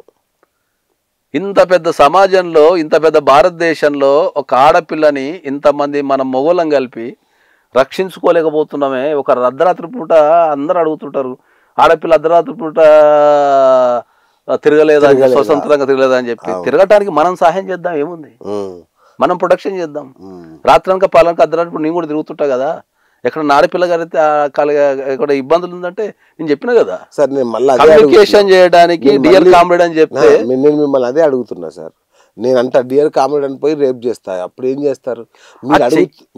ఇంత పెద్ద సమాజంలో, ఇంత పెద్ద భారతదేశంలో ఒక ఆడపిల్లని ఇంతమంది మనం మొగోళ్ళం కలిపి రక్షించుకోలేకపోతున్నామే. ఒక అర్ధరాత్రి పూట అందరూ అడుగుతుంటారు, ఆడపిల్ల అర్ధరాత్రి పూట తిరగలేదా, స్వతంత్రంగా తిరగలేదా అని చెప్పి. తిరగటానికి మనం సహాయం చేద్దాం, ఏముంది, మనం ప్రొటెక్షన్ చేద్దాం. రాత్రనక పాలనక అర్ధరాత్రి నేను కూడా తిరుగుతుంటా కదా, ఎక్కడ ఆడపిల్ల గారి ఇక్కడ ఇబ్బందులు ఉందంటే నేను చెప్పిన కదా సార్, నేను మళ్ళీ కమ్యూనికేషన్ చేయడానికి డియర్ కామ్రేడ్ అని చెప్తే నేను మిమ్మల్ని అదే అడుగుతున్నా సార్. నేను అంట డియర్ కామ్రేడ్ అని పోయి రేప్ చేస్తా, అప్పుడు ఏం చేస్తారు?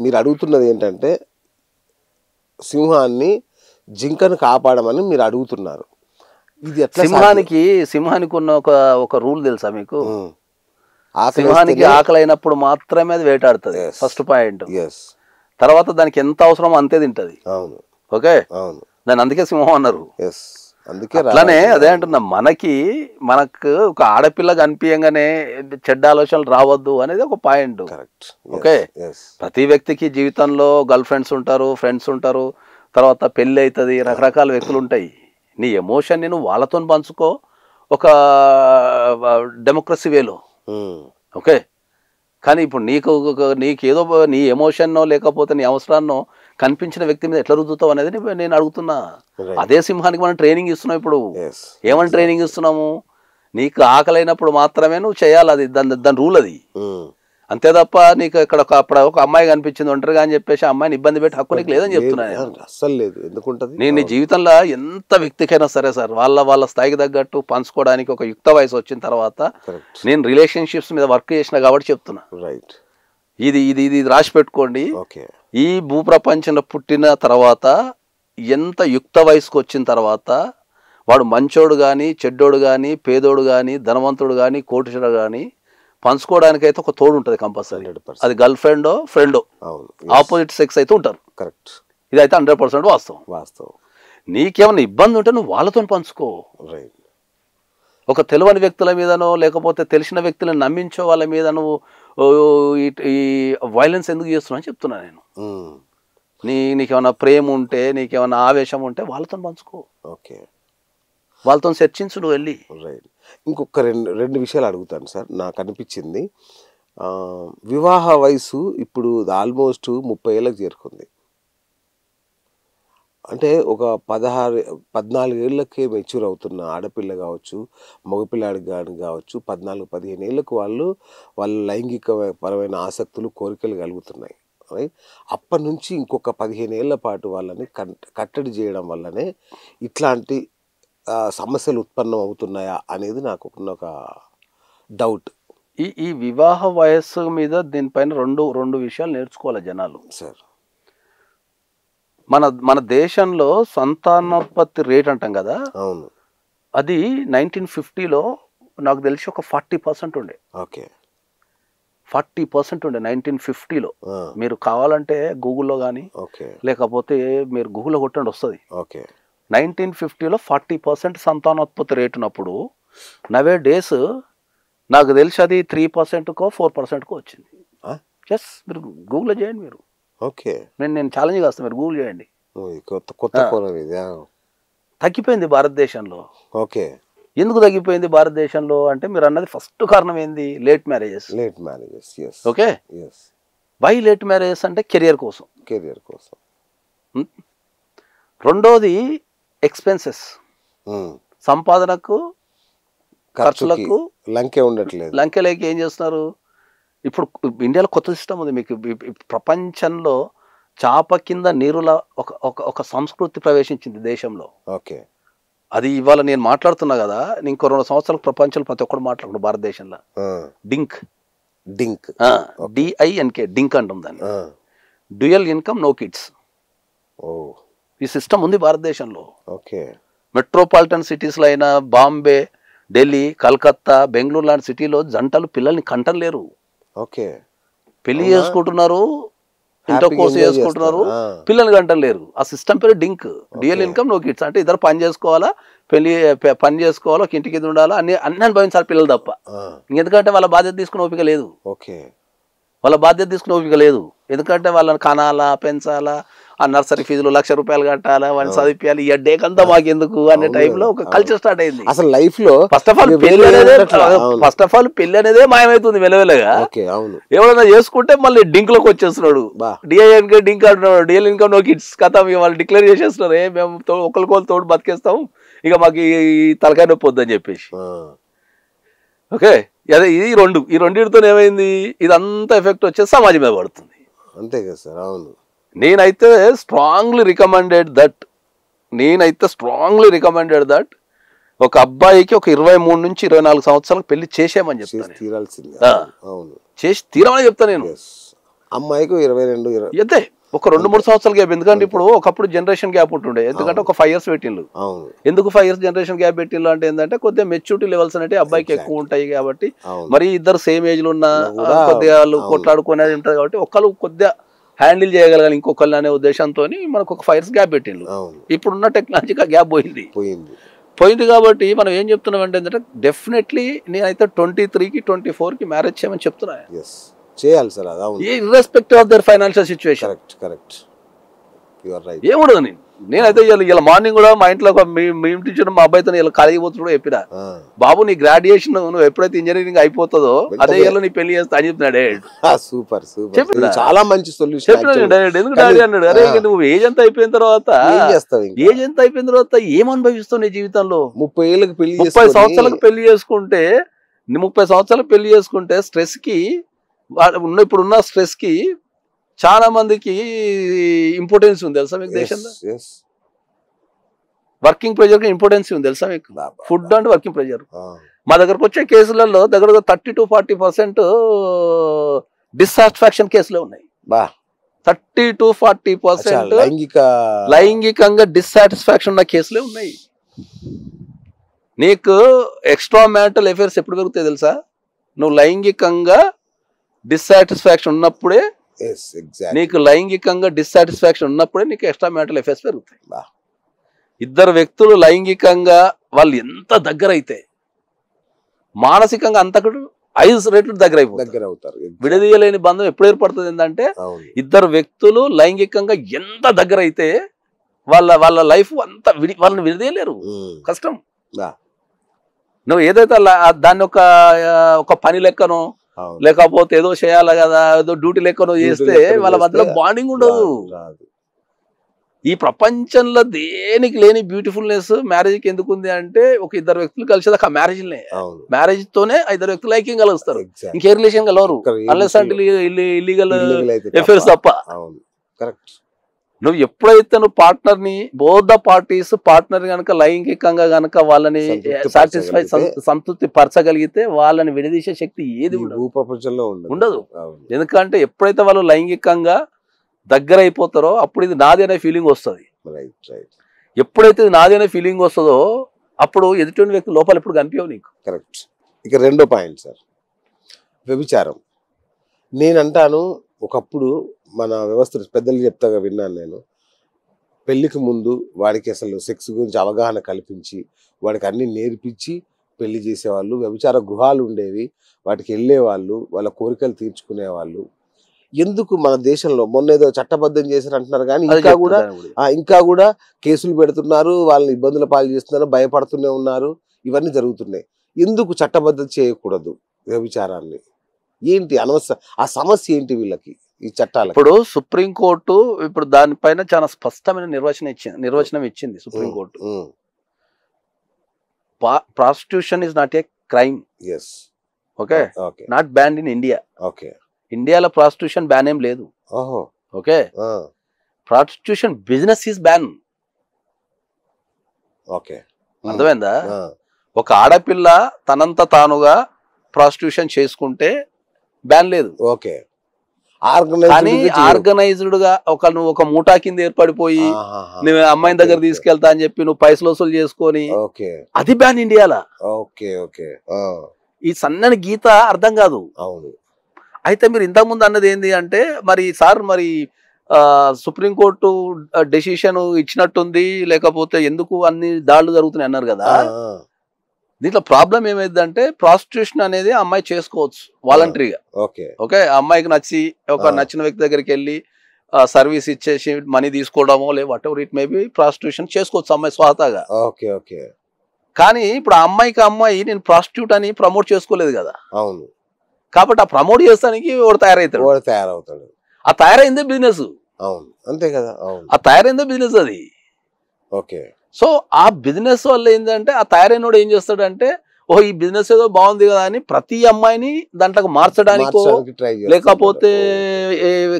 మీరు అడుగుతున్నది ఏంటంటే సింహాన్ని జింకను కాపాడమని మీరు అడుగుతున్నారు. ఇది ఎట్లా? సింహానికి ఉన్న ఒక రూల్ తెలుసా మీకు? సింహానికి ఆకలి అయినప్పుడు మాత్రమే అది వేటాడుతుంది, ఫస్ట్ పాయింట్. తర్వాత దానికి ఎంత అవసరమో అంతే తింటది. అవును, ఓకే, అవును. దాన్ని అందుకే సింహం అన్నారు. అందుకే అట్లానే అదే అంటున్నా, మనకు ఒక ఆడపిల్ల కనిపించగానే చెడ్డ ఆలోచనలు రావద్దు అనేది ఒక పాయింట్. ఓకే, ప్రతి వ్యక్తికి జీవితంలో గర్ల్ ఫ్రెండ్స్ ఉంటారు, ఫ్రెండ్స్ ఉంటారు, తర్వాత పెళ్ళి అవుతుంది, రకరకాల వ్యక్తులు ఉంటాయి. నీ ఎమోషన్ నువ్వు వాళ్ళతో పంచుకో, ఒక డెమోక్రసీ వేలో. ఓకే, కానీ ఇప్పుడు నీకేదో నీ ఎమోషన్నో లేకపోతే నీ అవసరాన్నో కనిపించిన వ్యక్తి మీద ఎట్లా రుద్దుతావు అనేది నేను అడుగుతున్నా. అదే సింహానికి మనం ట్రైనింగ్ ఇస్తున్నాం. ఇప్పుడు ఏమని ట్రైనింగ్ ఇస్తున్నాము? నీకు ఆకలైనప్పుడు మాత్రమే నువ్వు చేయాలి, అది దాని రూల్ అది. అంతే తప్ప నీకు ఇక్కడ ఒక అమ్మాయి కనిపించింది ఒంటరిగా అని చెప్పేసి అమ్మాయిని ఇబ్బంది పెట్టి హక్కు నీకు లేదని చెప్తున్నాను. అస్సలు లేదు. ఎందుకుంటది? నేను నీ జీవితంలో ఎంత వ్యక్తికైనా సరే సార్, వాళ్ళ స్థాయికి తగ్గట్టు పంచుకోవడానికి ఒక యుక్త వయసు వచ్చిన తర్వాత నేను రిలేషన్షిప్స్ మీద వర్క్ చేసిన కాబట్టి చెప్తున్నా. రైట్, ఇది రాసి పెట్టుకోండి. ఈ భూప్రపంచంలో పుట్టిన తర్వాత ఎంత యుక్త వయసుకు వచ్చిన తర్వాత వాడు మంచోడు కానీ, చెడ్డోడు కానీ, పేదోడు కానీ, ధనవంతుడు కానీ, కోటీశ్వరుడు కానీ పంచుకోవడానికి అయితే ఒక తోడు ఉంటుంది కంపల్సరీ. అది గర్ల్ ఫ్రెండో ఫ్రెండో, ఆపోజిట్ సెక్స్ అయితే ఉంటారు. కరెక్ట్, ఇదైతే 100% వాస్తవం. నీకేమైనా ఇబ్బంది ఉంటే నువ్వు వాళ్ళతో పంచుకో. ఒక తెలియని వ్యక్తుల మీదనో లేకపోతే తెలిసిన వ్యక్తులను నమ్మించో వాళ్ళ మీద నువ్వు ఈ వైలెన్స్ ఎందుకు చేస్తున్నావు అని చెప్తున్నా నేను. నీకేమైనా ప్రేమ ఉంటే, నీకేమైనా ఆవేశం ఉంటే వాళ్ళతో పంచుకో. ఓకే, వాళ్ళతో చర్చించు నువ్వు వెళ్ళి. రైట్. ఇంకొక రెండు విషయాలు అడుగుతాను సార్. నాకు అనిపించింది, వివాహ వయసు ఇప్పుడు ఆల్మోస్ట్ 30 ఏళ్ళకి చేరుకుంది. అంటే ఒక 14 ఏళ్ళకే మెచ్యూర్ అవుతున్న ఆడపిల్ల కావచ్చు, మగపిల్లాడికి కానీ కావచ్చు, 14-15 ఏళ్ళకు వాళ్ళ లైంగిక పరమైన ఆసక్తులు, కోరికలు కలుగుతున్నాయి. అప్పటి నుంచి ఇంకొక 15 ఏళ్ల పాటు వాళ్ళని కట్టడి చేయడం వల్లనే ఇట్లాంటి సమస్యలు ఉత్పన్నం అవుతున్నాయా అనేది నాకు ఒక డౌట్. ఈ వివాహ వయస్సు మీద దీనిపైన రెండు విషయాలు నేర్చుకోవాలి జనాలు సార్. మన దేశంలో సంతానోత్పత్తి రేట్ అంటాం కదా, అవును, అది 1950లో నాకు తెలిసి ఒక 40% ఉండే. ఓకే, 40% ఉండే 1950లో. మీరు కావాలంటే గూగుల్లో కానీ లేకపోతే మీరు గూగుల్లో కొట్టండి వస్తుంది. ఓకే, 1950లో 40% సంతానోత్పత్తి రేటు ఉన్నప్పుడు నవే డేస్ నాకు తెలిసి అది 3%కో 4%కో వచ్చింది. ఎస్, మీరు గూగుల్లో చేయండి. మీరు ఓకే, నేను ఛాలెంజ్ చేస్తాను, మీరు గూగుల్ చేయండి. తగ్గిపోయింది భారతదేశంలో. ఓకే, ఎందుకు తగ్గిపోయింది భారతదేశంలో అంటే మీరు అన్నది ఫస్ట్ కారణం ఏంది? Late marriages. Okay, why late marriages అంటే కెరియర్ కోసం. రెండోది ఎక్స్పెన్సెస్, సంపాదనకు ఖర్చులకు లంకె లేక ఏం చేస్తున్నారు? ఇప్పుడు ఇండియాలో కొత్త సిస్టమ్ ఉంది మీకు. ప్రపంచంలో చాప కింద నీరుల ఒక సంస్కృతి ప్రవేశించింది దేశంలో. ఓకే, అది ఇవాళ నేను మాట్లాడుతున్నా కదా, ఇంకో 2 సంవత్సరాల ప్రపంచంలో ప్రతి ఒక్కరు మాట్లాడుకుంటారు భారతదేశంలో. డింక్ DINK డింక్ అంటుంది దాన్ని. Dual income no kids. ఈ సిస్టమ్ ఉంది భారతదేశంలో. ఓకే, మెట్రోపాలిటన్ సిటీస్లో అయినా బాంబే, ఢిల్లీ, కలకత్తా, బెంగళూరు లాంటి సిటీలో జంటలు పిల్లల్ని కంటలేరు. ఓకే, పెళ్లి చేసుకుంటున్నారు, ఇంటర్ కోర్స్ చేసుకుంటున్నారు, పిల్లల్ని కంటలేరు. ఆ సిస్టమ్ పేరు DINK, dual income no kids. అంటే ఇద్దరు పని చేసుకోవాలా, పని చేసుకోవాలా, ఒక ఇంటికి ఉండాలా, అన్ని అనుభవించాలి పిల్లలు తప్ప. ఎందుకంటే వాళ్ళ బాధ్యత తీసుకునే ఓపిక లేదు. ఎందుకంటే వాళ్ళని కనాలా, పెంచాలా, ఆ నర్సరీ ఫీజులు 1,00,000 రూపాయలు కట్టాలా, వాళ్ళని చదివించాలి, ఈ డేకంతా మాకెందుకు అనే టైంలో ఒక కల్చర్ స్టార్ట్ అయింది. అసలు లైఫ్ లో ఫస్ట్ ఆఫ్ ఆల్ పెళ్లి అనేదే మాయమవుతుంది మెల్లమెల్లగా. ఎవరైనా చేసుకుంటే మళ్ళీ డింక్ లోకి వచ్చేస్తున్నాడు. డింక్ అంటున్నాడు, డ్యూయల్ ఇన్కమ్ నో కిడ్స్ కథ వాళ్ళు డిక్లేర్ చేసేస్తున్నారు. మేము ఒకరికొకరు తోడు బతికేస్తాం, ఇక మాకు ఈ తలకాయ నొప్పి వద్దని చెప్పేసి. ఓకే, అదే ఈ రెండింటితో ఏమైంది, ఇదంతా ఎఫెక్ట్ వచ్చేసి సమాజం మీద పడుతుంది. అంతే కదా సార్. అవును, నేనైతే స్ట్రాంగ్లీ రికమెండెడ్ దట్ ఒక అబ్బాయికి ఒక 23 నుంచి 24 సంవత్సరాలకు పెళ్లి చేసేయమని చెప్తాను. చేసి తీరమని చెప్తాను నేను. అమ్మాయికి 22 అంతే, ఒక 2-3 సంవత్సరాల గ్యాప్. ఎందుకంటే ఇప్పుడు ఒకప్పుడు జనరేషన్ గ్యాప్ ఉంటుండే, ఎందుకంటే ఒక 5 years పెట్టిండ్రు. ఎందుకు 5 years జనరేషన్ గ్యాప్ పెట్టిండ్రు అంటే ఏంటంటే కొద్దిగా మెచ్యూరిటీ లెవెల్స్ అనేవి అబ్బాయికి ఎక్కువ ఉంటాయి కాబట్టి, మరి ఇద్దరు సేమ్ ఏజ్ లో ఉన్న కొద్దిగా వాళ్ళు కొట్లాడుకునేది ఉంటుంది కాబట్టి ఒకళ్ళు కొద్దిగా హ్యాండిల్ చేయగలగాలి ఇంకొకళ్ళు అనే ఉద్దేశంతో మనకు ఒక 5 years గ్యాప్ పెట్టిండ్రు. ఇప్పుడున్న టెక్నాలజీగా గ్యాప్ పోయింది కాబట్టి మనం ఏం చెప్తున్నాం అంటే ఏంటంటే డెఫినెట్లీ నేనైతే 23కి 24కి మ్యారేజ్ చేయమని చెప్తున్నా. చేయాలి sir, irrespective of their financial situation. ఏముండదు. నేనైతే ఇలా మార్నింగ్ కూడా మా ఇంట్లో మీ ఇంటి నుంచి మా అబ్బాయితో ఇలా కాలేజీ పోతున్నా చెప్పినా, బాబు నీ గ్రాడ్యుయేషన్ నువ్వు ఎప్పుడైతే ఇంజనీరింగ్ అయిపోతుందో అదే ఇయర్లో నీ పెళ్లి చేస్తా అని చెప్తున్నాడే. సూపర్ చెప్పిన, చాలా మంచి సొల్యూషన్. ఎందుకు డాడీ అన్నాడు, అరే నువ్వు ఏజ్ ఎంత అయిపోయిన తర్వాత ఏం అనుభవిస్తావు నీ జీవితంలో? 30 సంవత్సరాలకు పెళ్లి చేసుకుంటే 30 సంవత్సరాలకు పెళ్లి చేసుకుంటే స్ట్రెస్ కి ఇప్పుడున్న స్ట్రెస్ కి చాలా మందికి ఇంపార్టెన్స్ ఉంది తెలుసా మీకు? దేశంలో వర్కింగ్ ప్రెజర్ కి ఇంపార్టెన్స్ ఉంది తెలుసా మీకు? Food and working pressure. మా దగ్గరకు వచ్చే కేసులలో దగ్గర 30-40% డిస్సాటిస్ఫాక్షన్ కేసులే ఉన్నాయి. 30-40% లైంగికంగా డిస్సాటిస్ఫాక్షన్ ఉన్న కేసులే ఉన్నాయి. నీకు ఎక్స్ట్రా మ్యారిటల్ అఫైర్స్ ఎప్పుడు పెరుగుతాయి తెలుసా? నువ్వు లైంగికంగా డిస్సాటిస్ఫాక్షన్ ఉన్నప్పుడే, నీకు లైంగికంగా డిస్సాటిస్ఫాక్షన్ ఉన్నప్పుడే నీకు ఎక్స్ట్రా మ్యారిటల్ అఫైర్స్ పెరుగుతాయి. ఇద్దరు వ్యక్తులు లైంగికంగా వాళ్ళు ఎంత దగ్గర అయితే మానసికంగా అంతకుడు 5 రెట్లు దగ్గర అవుతారు. విడదీయలేని బంధం ఎప్పుడు ఏర్పడుతుంది ఏంటంటే ఇద్దరు వ్యక్తులు లైంగికంగా ఎంత దగ్గర అయితే వాళ్ళ లైఫ్ అంత వాళ్ళని విడదీయలేరు. కష్టం. నువ్వు ఏదైతే దాన్ని ఒక పని లెక్కనో లేకపోతే ఏదో చేయాలి కదా, ఏదో డ్యూటీ లెక్కనో చేస్తే వాళ్ళ మధ్యలో బాండింగ్ ఉండదు. ఈ ప్రపంచంలో దేనికి లేని బ్యూటిఫుల్నెస్ మ్యారేజ్కి ఎందుకు ఉంది అంటే ఒక ఇద్దరు వ్యక్తులు కలిసి ఆ మ్యారేజ్ తోనే ఇద్దరు వ్యక్తులు లైకింగ్ కలుస్తారు, ఇంకే రిలేషన్ కలవరు అన్లెస్ అంటే ఇల్లీగల్ అఫైర్స్ తప్ప. నువ్వు ఎప్పుడైతే నువ్వు పార్ట్నర్ ని బోత్ ద పార్టీస్ పార్ట్నర్ కనుక లైంగికంగా కనుక వాళ్ళని సాటిస్ఫై సంతృప్తి పరచగలిగితే వాళ్ళని విడదీసే శక్తి ఏది ప్రపంచంలో ఉండదు. ఎందుకంటే ఎప్పుడైతే వాళ్ళు లైంగికంగా దగ్గర అయిపోతారో అప్పుడు ఇది నాది అనే ఫీలింగ్ వస్తుంది. ఎప్పుడైతే ఇది నాది అనే ఫీలింగ్ వస్తుందో అప్పుడు ఎదుటి వ్యక్తి లోపల ఎప్పుడు కనిపించవు నీకు. కరెక్ట్. ఇక రెండో పాయింట్ సార్, వ్యభిచారం. నేనంటాను ఒకప్పుడు మన వ్యవస్థ పెద్దలు చెప్తాగా విన్నాను నేను, పెళ్లికి ముందు వాడికి అసలు సెక్స్ గురించి అవగాహన కల్పించి వాడికి అన్ని నేర్పించి పెళ్లి చేసేవాళ్ళు. వ్యభిచార గృహాలు ఉండేవి, వాటికి వెళ్ళేవాళ్ళు, వాళ్ళ కోరికలు తీర్చుకునేవాళ్ళు. ఎందుకు మన దేశంలో మొన్న ఏదో చట్టబద్ధం చేశారు అంటున్నారు కానీ ఇంకా కూడా కేసులు పెడుతున్నారు, వాళ్ళని ఇబ్బందుల పాలు చేస్తున్నారు, భయపడుతూనే ఉన్నారు. ఇవన్నీ జరుగుతున్నాయి. ఎందుకు చట్టబద్ధం చేయకూడదు వ్యభిచారాన్ని? ఏంటి ఆ సమస్య ఏంటి వీళ్ళకి ఈ చట్టాలు? ఇప్పుడు సుప్రీంకోర్టు ఇప్పుడు దానిపైన చాలా స్పష్టమైన నిర్వచనం ఇచ్చింది supreme court. Prostitution is not a crime. Okay, not banned in India. Okay, ఇండియాలో ప్రాస్టిట్యూషన్ బ్యాన్ ఏం లేదు. Okay, prostitution business is ban. Okay, అర్థమైందా? ఒక ఆడపిల్ల తనంత తానుగా ప్రాస్టిట్యూషన్ చేసుకుంటే బ్యాన్ లేదు. ఓకే, కానీ ఆర్గనైజ్డ్ గా నువ్వు ఒక మూటా కింద ఏర్పడిపోయి నువ్వు అమ్మాయిని దగ్గర తీసుకెళ్తా అని చెప్పి నువ్వు పైసలు వసూలు చేసుకొని అది బ్యాన్ ఇండియాలో. ఈ సన్నని గీత అర్థం కాదు. అయితే మీరు ఇంతకుముందు అన్నది ఏంది అంటే మరి సార్ మరి సుప్రీంకోర్టు డెసిషన్ ఇచ్చినట్టుంది, లేకపోతే ఎందుకు అన్ని దాడులు జరుగుతున్నాయి అన్నారు కదా. దీంట్లో ప్రాబ్లం ఏమైందంటే ప్రాస్టిట్యూషన్ అనేది అమ్మాయి చేసుకోవచ్చు వాలంటరీగా. ఓకే, అమ్మాయికి నచ్చిన వ్యక్తి దగ్గరికి వెళ్ళి సర్వీస్ ఇచ్చేసి మనీ తీసుకోవడమో లే what ever it may be prostitution చేసుకోవచ్చు అమ్మాయి స్వతహాగా. కానీ ఇప్పుడు ఆ అమ్మాయి నేను ప్రాస్టిట్యూట్ అని ప్రమోట్ చేసుకోలేదు కదా. అవును, కాబట్టి ఆ ప్రమోట్ చేస్తానికి వాడు తయారవుతాడు. ఆ తయారైందే బిజినెస్. అవును, అంతే కదా. ఆ తయారైందే బిజినెస్ అది. ఓకే, సో ఆ బిజినెస్ వల్ల ఏంటంటే ఆ తయారైనోడు ఏం చేస్తాడంటే ఓ ఈ బిజినెస్ ఏదో బాగుంది కదా అని ప్రతి అమ్మాయిని దాంట్లో మార్చడానికో లేకపోతే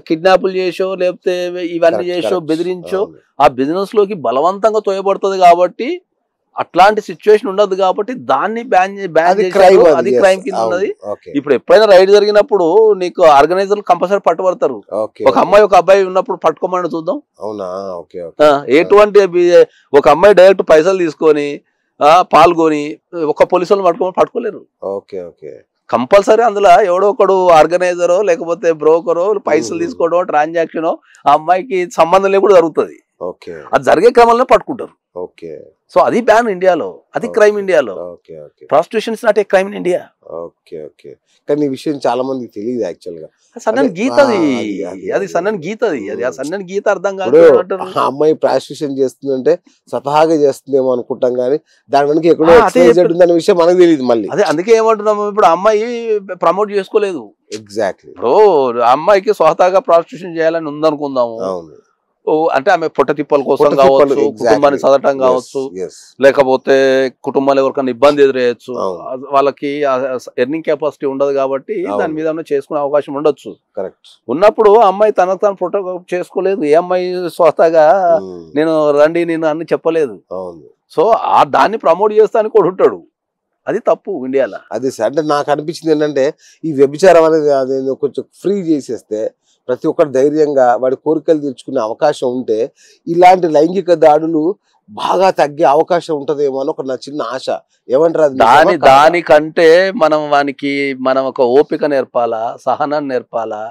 కిడ్నాపులు చేసో లేకపోతే ఇవన్నీ చేసో బెదిరించో ఆ బిజినెస్ లోకి బలవంతంగా తోయబడుతుంది. కాబట్టి అట్లాంటి సిచ్యువేషన్ ఉండదు కాబట్టి దాన్ని బ్యాన్ చేశారు. అది క్రైమ్ కింద ఉన్నది. ఇప్పుడు ఎప్పుడైనా రైడ్ జరిగినప్పుడు నీకు ఆర్గనైజర్లు కంపల్సరీ పట్టుబడతారు. ఒక అమ్మాయి ఒక అబ్బాయి ఉన్నప్పుడు పట్టుకోమని చూద్దాం. ఎటువంటి ఒక అమ్మాయి డైరెక్ట్ పైసలు తీసుకొని పాల్గొని ఒక పోలీసు వాళ్ళు పట్టుకోలేరు. కంపల్సరీ అందులో ఎవడో ఒకడు ఆర్గనైజరో లేకపోతే బ్రోకరో పైసలు తీసుకోవడో ట్రాన్సాక్షనో ఆ అమ్మాయికి సంబంధం లేకుండా జరుగుతుంది. అది జరిగే క్రమంలో పట్టుకుంటారు. సో అది బ్యాన్ ఇండియాలో, అది క్రైమ్ ఇండియాలో. Prostitution is not a crime in India. కానీ ఈ విషయం చాలా మందికి తెలియదు యాక్చువల్ గా. సన్నని గీత అది సన్నని గీత అది ఆ సన్నని గీత అర్థం కాదు. అమ్మాయి ప్రాస్టిట్యూషన్ చేస్తుందంటే స్వతహాగా చేస్తుందేమో అనుకుంటాం కానీ దాని వెనక ఎక్కడో ఉందనే విషయం మనకు తెలియదు. మళ్ళీ అదే అందుకే ఏమంటున్నాము, ఇప్పుడు అమ్మాయి ప్రమోట్ చేసుకోలేదు. ఎగ్జాక్ట్లీ. ఇప్పుడు అమ్మాయికి స్వతహాగా ప్రాస్టిట్యూషన్ చేయాలని ఉందనుకుందాము. అంటే ఆమె పొట్ట తిప్పల కోసం కావచ్చు, కుటుంబాన్ని చదవటం కావచ్చు, లేకపోతే కుటుంబాలు ఎవరికైనా ఇబ్బంది ఎదురయ్యచ్చు, వాళ్ళకి ఎర్నింగ్ కెపాసిటీ ఉండదు కాబట్టి దాని మీద చేసుకునే అవకాశం ఉండొచ్చు. ఉన్నప్పుడు అమ్మాయి తనకు తాను పొట్ట చేసుకోలేదు. ఏ అమ్మాయి స్వతహాగా నేను రండి నేను అన్ని చెప్పలేదు. సో దాన్ని ప్రమోట్ చేస్తానికి కూడా ఉంటాడు. అది తప్పు ఇండియాలో. అది అంటే నాకు అనిపించింది ఏంటంటే ఈ వ్యభిచారం అనేది కొంచెం ఫ్రీ చేసేస్తే ప్రతి ఒక్కరు ధైర్యంగా వాడి కోరికలు తీర్చుకునే అవకాశం ఉంటే ఇలాంటి లైంగిక దాడులు బాగా తగ్గే అవకాశం ఉంటదేమో అని ఒక నా చిన్న ఆశ. ఏమంటారు? దానికంటే మనం ఒక ఓపిక నేర్పాలా, సహనాన్ని నేర్పాలా,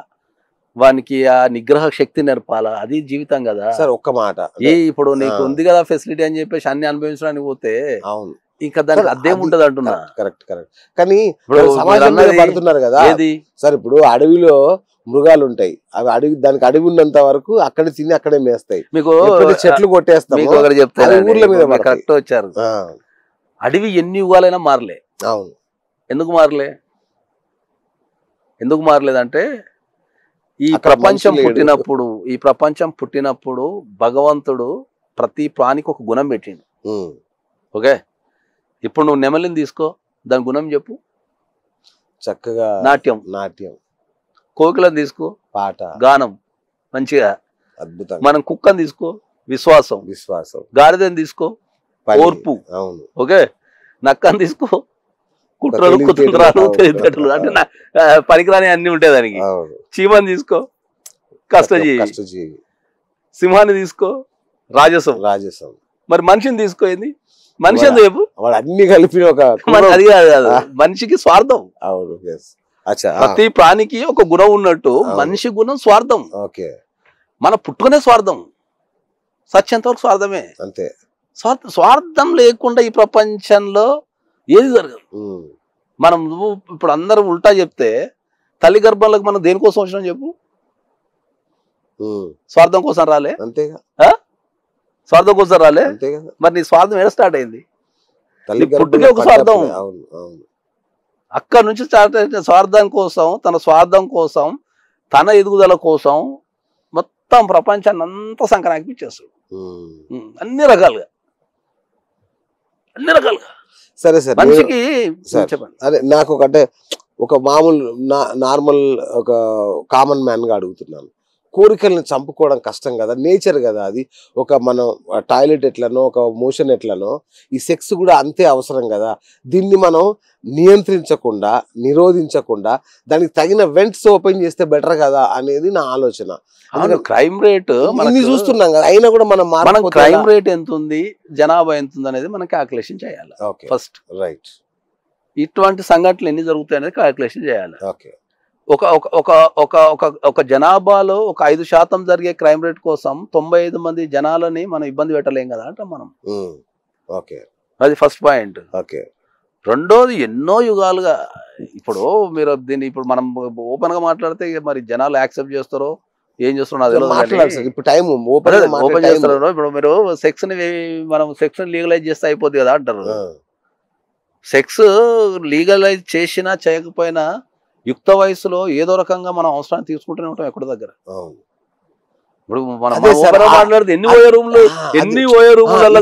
వానికి ఆ నిగ్రహ శక్తి నేర్పాలా. అది జీవితం కదా సార్. ఒక్క మాట, ఇప్పుడు నీకు ఉంది కదా ఫెసిలిటీ అని చెప్పేసి అన్ని అనుభవించడానికి పోతే అవును ఇంకా దానికి అదేం ఉంటది అంటున్నా. కరెక్ట్. కానీ సమాజంలో పడుతున్నారు కదా సార్. ఇప్పుడు అడవిలో మృగాలు ఉంటాయి, అవి దానికి అడవి ఉన్నంత వరకు అక్కడే తిని అక్కడే మేస్తాయి. మీకు చెట్లు కొట్టేస్తాం, ఊర్ల మీద కరెక్ట్ వచ్చారు. అడవి ఎన్ని యుగాలైనా మారలే. అవును. ఎందుకు మారలేదంటే ఈ ప్రపంచం పుట్టినప్పుడు భగవంతుడు ప్రతి ప్రాణికి ఒక గుణం పెట్టిండు. ఓకే, ఇప్పుడు నువ్వు నెమలిని తీసుకో, దాని గుణం చెప్పు. చక్కగా నాట్యం. కోకిలను తీసుకో, పాట, గానం, మంచిగా అద్భుతం. మనం కుక్కను తీసుకో, విశ్వాసం. గాడిదని తీసుకో, ఓర్పు. ఓకే, నక్కని తీసుకో, కుట్రలు కుతంత్రాలు తెలివితేటలు, అంటే పనికిరాని అన్ని ఉంటాయి దానికి. చీమని తీసుకో, కష్టజీవి. సింహాన్ని తీసుకో, రాజసం. మరి మనిషిని తీసుకోయింది, మనిషి ఎందుకు చెప్పు? అన్ని కలిపి అది కాదు, మనిషికి స్వార్థం. ప్రతి ప్రాణికి ఒక గుణం ఉన్నట్టు మనిషి గుణం స్వార్థం. మన పుట్టుకనే స్వార్థం, సత్యంత వరకు స్వార్థమే. అంతే. స్వార్థం లేకుండా ఈ ప్రపంచంలో ఏది జరగదు. మనం ఇప్పుడు అందరం ఉల్టా చెప్తే తల్లి గర్భంలోకి మనం దేనికోసం వచ్చినాం చెప్పు? స్వార్థం కోసం రాలే. అంతేగా, స్వార్థం కోసం రాలే. మరి నీ స్వార్థం ఎలా స్టార్ట్ అయింది? పుట్టుకే ఒక స్వార్థం. అక్కడ నుంచి స్టార్ట్ అయిన స్వార్థం కోసం, తన స్వార్థం కోసం, తన ఎదుగుదల కోసం మొత్తం ప్రపంచాన్ని అంతా సంకరానికి ఇచ్చేస్తాడు. అన్ని రకాలుగా. సరే సార్, మనిషికి చెప్పండి. అదే నాకు ఒక మామూలు నార్మల్ ఒక కామన్ మ్యాన్ గా అడుగుతున్నాను. కోరికలను చంపుకోవడం కష్టం కదా, నేచర్ కదా అది. ఒక మనం టాయిలెట్ ఎట్లనో, ఒక మోషన్ ఎట్లనో, ఈ సెక్స్ కూడా అంతే అవసరం కదా. దీన్ని మనం నియంత్రించకుండా, నిరోధించకుండా దానికి తగిన వెంట్స్ ఓపెన్ చేస్తే బెటర్ కదా అనేది నా ఆలోచన. క్రైమ్ రేట్ చూస్తున్నాం కదా, అయినా కూడా మనం క్రైమ్ రేట్ ఎంత ఉంది, జనాభా ఎంత ఉంది అనేది మనం క్యాల్కులేషన్ చేయాలి ఫస్ట్. రైట్. ఇటువంటి సంఘటనలు ఎన్ని జరుగుతాయి అనేది క్యాల్కులేషన్ చేయాలి. ఓకే. ఒక జనాభాలో ఒక 5% జరిగే క్రైమ్ రేట్ కోసం 95 మంది జనాలని మనం ఇబ్బంది పెట్టలేం కదా అంటాం మనం. అది ఫస్ట్ పాయింట్. రెండోది, ఎన్నో యుగాలుగా ఇప్పుడు మీరు దీన్ని ఇప్పుడు మనం ఓపెన్ గా మాట్లాడితే మరి జనాలు యాక్సెప్ట్ చేస్తారో ఏం చేస్తున్నారో ఓపెన్ చేస్తారో. ఇప్పుడు మీరు సెక్స్ ని లీగలైజ్ చేస్తే అయిపోద్ది కదా అంటారు. సెక్స్ లీగలైజ్ చేసినా చేయకపోయినా యుక్త వయసులో ఏదో రకంగా మనం అవసరాన్ని తీసుకుంటూనే ఉంటాం ఎక్కడి దగ్గర. ఇప్పుడు మనం అదే సార్, మాట్లాడితే ఎన్ని ఓయో రూమ్లు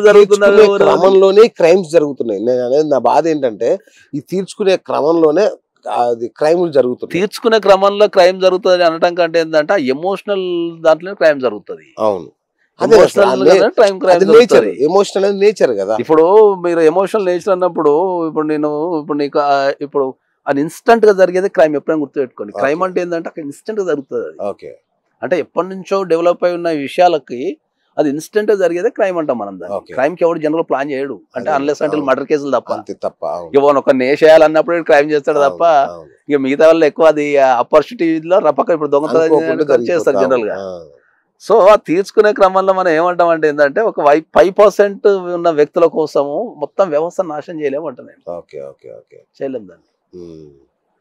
జరుగుతున్నాయి, క్రమంలోనే క్రైమ్స్ జరుగుతున్నాయి. నేను అనేది నా బాధ ఏంటంటే ఈ తీర్చుకునే క్రమంలోనే అది క్రైములు జరుగుతుంది. తీర్చుకునే క్రమంలో క్రైమ్ జరుగుతుంది అనటం కంటే ఏంటంటే ఎమోషనల్ దాంట్లో క్రైమ్ జరుగుతుంది. అవును, ఎమోషనల్ నేచర్ కదా. ఇప్పుడు మీరు ఎమోషనల్ నేచర్ అన్నప్పుడు ఇప్పుడు నీకు ఇప్పుడు అది ఇన్స్టంట్ గా జరిగేది క్రైమ్. ఎప్పుడైనా గుర్తుపెట్టుకోండి, క్రైమ్ అంటే ఏంటంటే అక్కడ ఇన్స్టెంట్ గా జరుగుతుంది. ఓకే, అంటే ఎప్పటి నుంచో డెవలప్ అయి ఉన్న విషయాలకి అది ఇన్స్టెంట్ గా జరిగేదే క్రైమ్ అంటాం మనం. దాన్ని క్రైమ్ కి ఎవరు జనరల్ ప్లాన్ చేయడు, అంటే అన్లెస్ అంటే మర్డర్ కేసులు తప్ప. ఇక ఒక నేషేయాలన్నప్పుడు క్రైమ్ చేస్తాడు తప్ప ఇక మిగతా వాళ్ళు ఎక్కువ అది ఆపర్చునిటీలో రప్పక ఇప్పుడు దొంగతనం చేస్తారు జనరల్ గా. సో ఆ తీర్చుకునే క్రమంలో మనం ఏమంటాం అంటే ఏంటంటే ఒక 5% ఉన్న వ్యక్తుల కోసము మొత్తం వ్యవస్థ నాశనం చేయలేము అంట నేను. చేయలేము దాన్ని,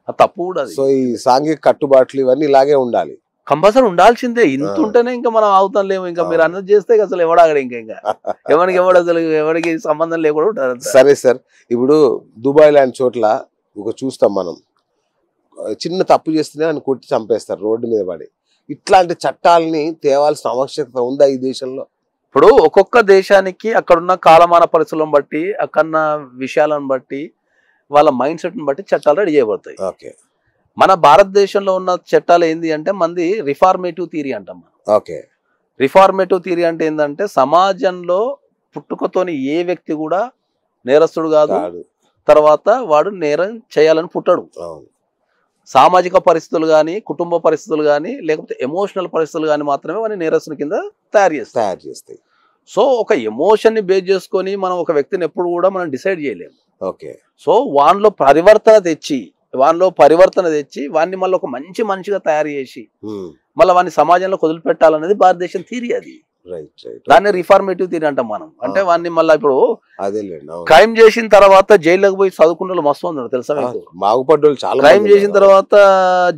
అది తప్పు కూడా. సో ఈ సాంఘిక కట్టుబాట్లు ఇవన్నీ ఇలాగే ఉండాలి, కంపల్సరీ ఉండాల్సిందే. ఇంత ఉంటేనే ఇంకా మనం అవుతాం లేము. ఇంకా మీరు అన్నది చేస్తే అసలు ఎవడాగడు, ఇంకా ఎవరికి అసలు ఎవరికి సంబంధం లేకుండా ఉంటారు. సరే సార్, ఇప్పుడు దుబాయ్ లాంటి చోట్ల ఒక చూస్తాం మనం, చిన్న తప్పు చేస్తేనే అని కొట్టి చంపేస్తారు రోడ్డు మీద పడి. ఇట్లాంటి చట్టాలని తేవాల్సిన ఆవశ్యకత ఉందా ఈ దేశంలో? ఇప్పుడు ఒక్కొక్క దేశానికి అక్కడున్న కాలమాన పరిస్థితులను బట్టి, అక్కడున్న విషయాలను బట్టి, వాళ్ళ మైండ్ సెట్ ని బట్టి చట్టాలు రెడీ చేయబడతాయి. ఓకే, మన భారతదేశంలో ఉన్న చట్టాలు ఏంది అంటే మంది రిఫార్మేటివ్ థియరీ అంటాం. ఓకే, రిఫార్మేటివ్ థియరీ అంటే ఏంటంటే సమాజంలో పుట్టుకతోని ఏ వ్యక్తి కూడా నేరస్తుడు కాదు, తర్వాత వాడు నేరం చేయాలని పుట్టడు. సామాజిక పరిస్థితులు కానీ, కుటుంబ పరిస్థితులు కానీ, లేకపోతే ఎమోషనల్ పరిస్థితులు కానీ మాత్రమే వాడిని నేరస్తుని కింద తయారు చేస్తాయి. సో ఒక ఎమోషన్ ని బేస్ చేసుకొని మనం ఒక వ్యక్తిని ఎప్పుడు కూడా మనం డిసైడ్ చేయలేము. ఓకే, సో వానిలో పరివర్తన తెచ్చి వాడిని మళ్ళీ ఒక మంచి మనిషిగా తయారు చేసి మళ్ళీ వాడిని సమాజంలో వదిలిపెట్టాలనేది భారతదేశం థియరీ. అది దాన్ని రిఫార్మేటివ్ థియరీ అంటాం మనం. అంటే వాడిని మళ్ళీ ఇప్పుడు క్రైమ్ చేసిన తర్వాత జైల్లోకి పోయి చదువుకున్న వాళ్ళు మస్తు ఉన్నారు తెలుసా మీకు. క్రైమ్ చేసిన తర్వాత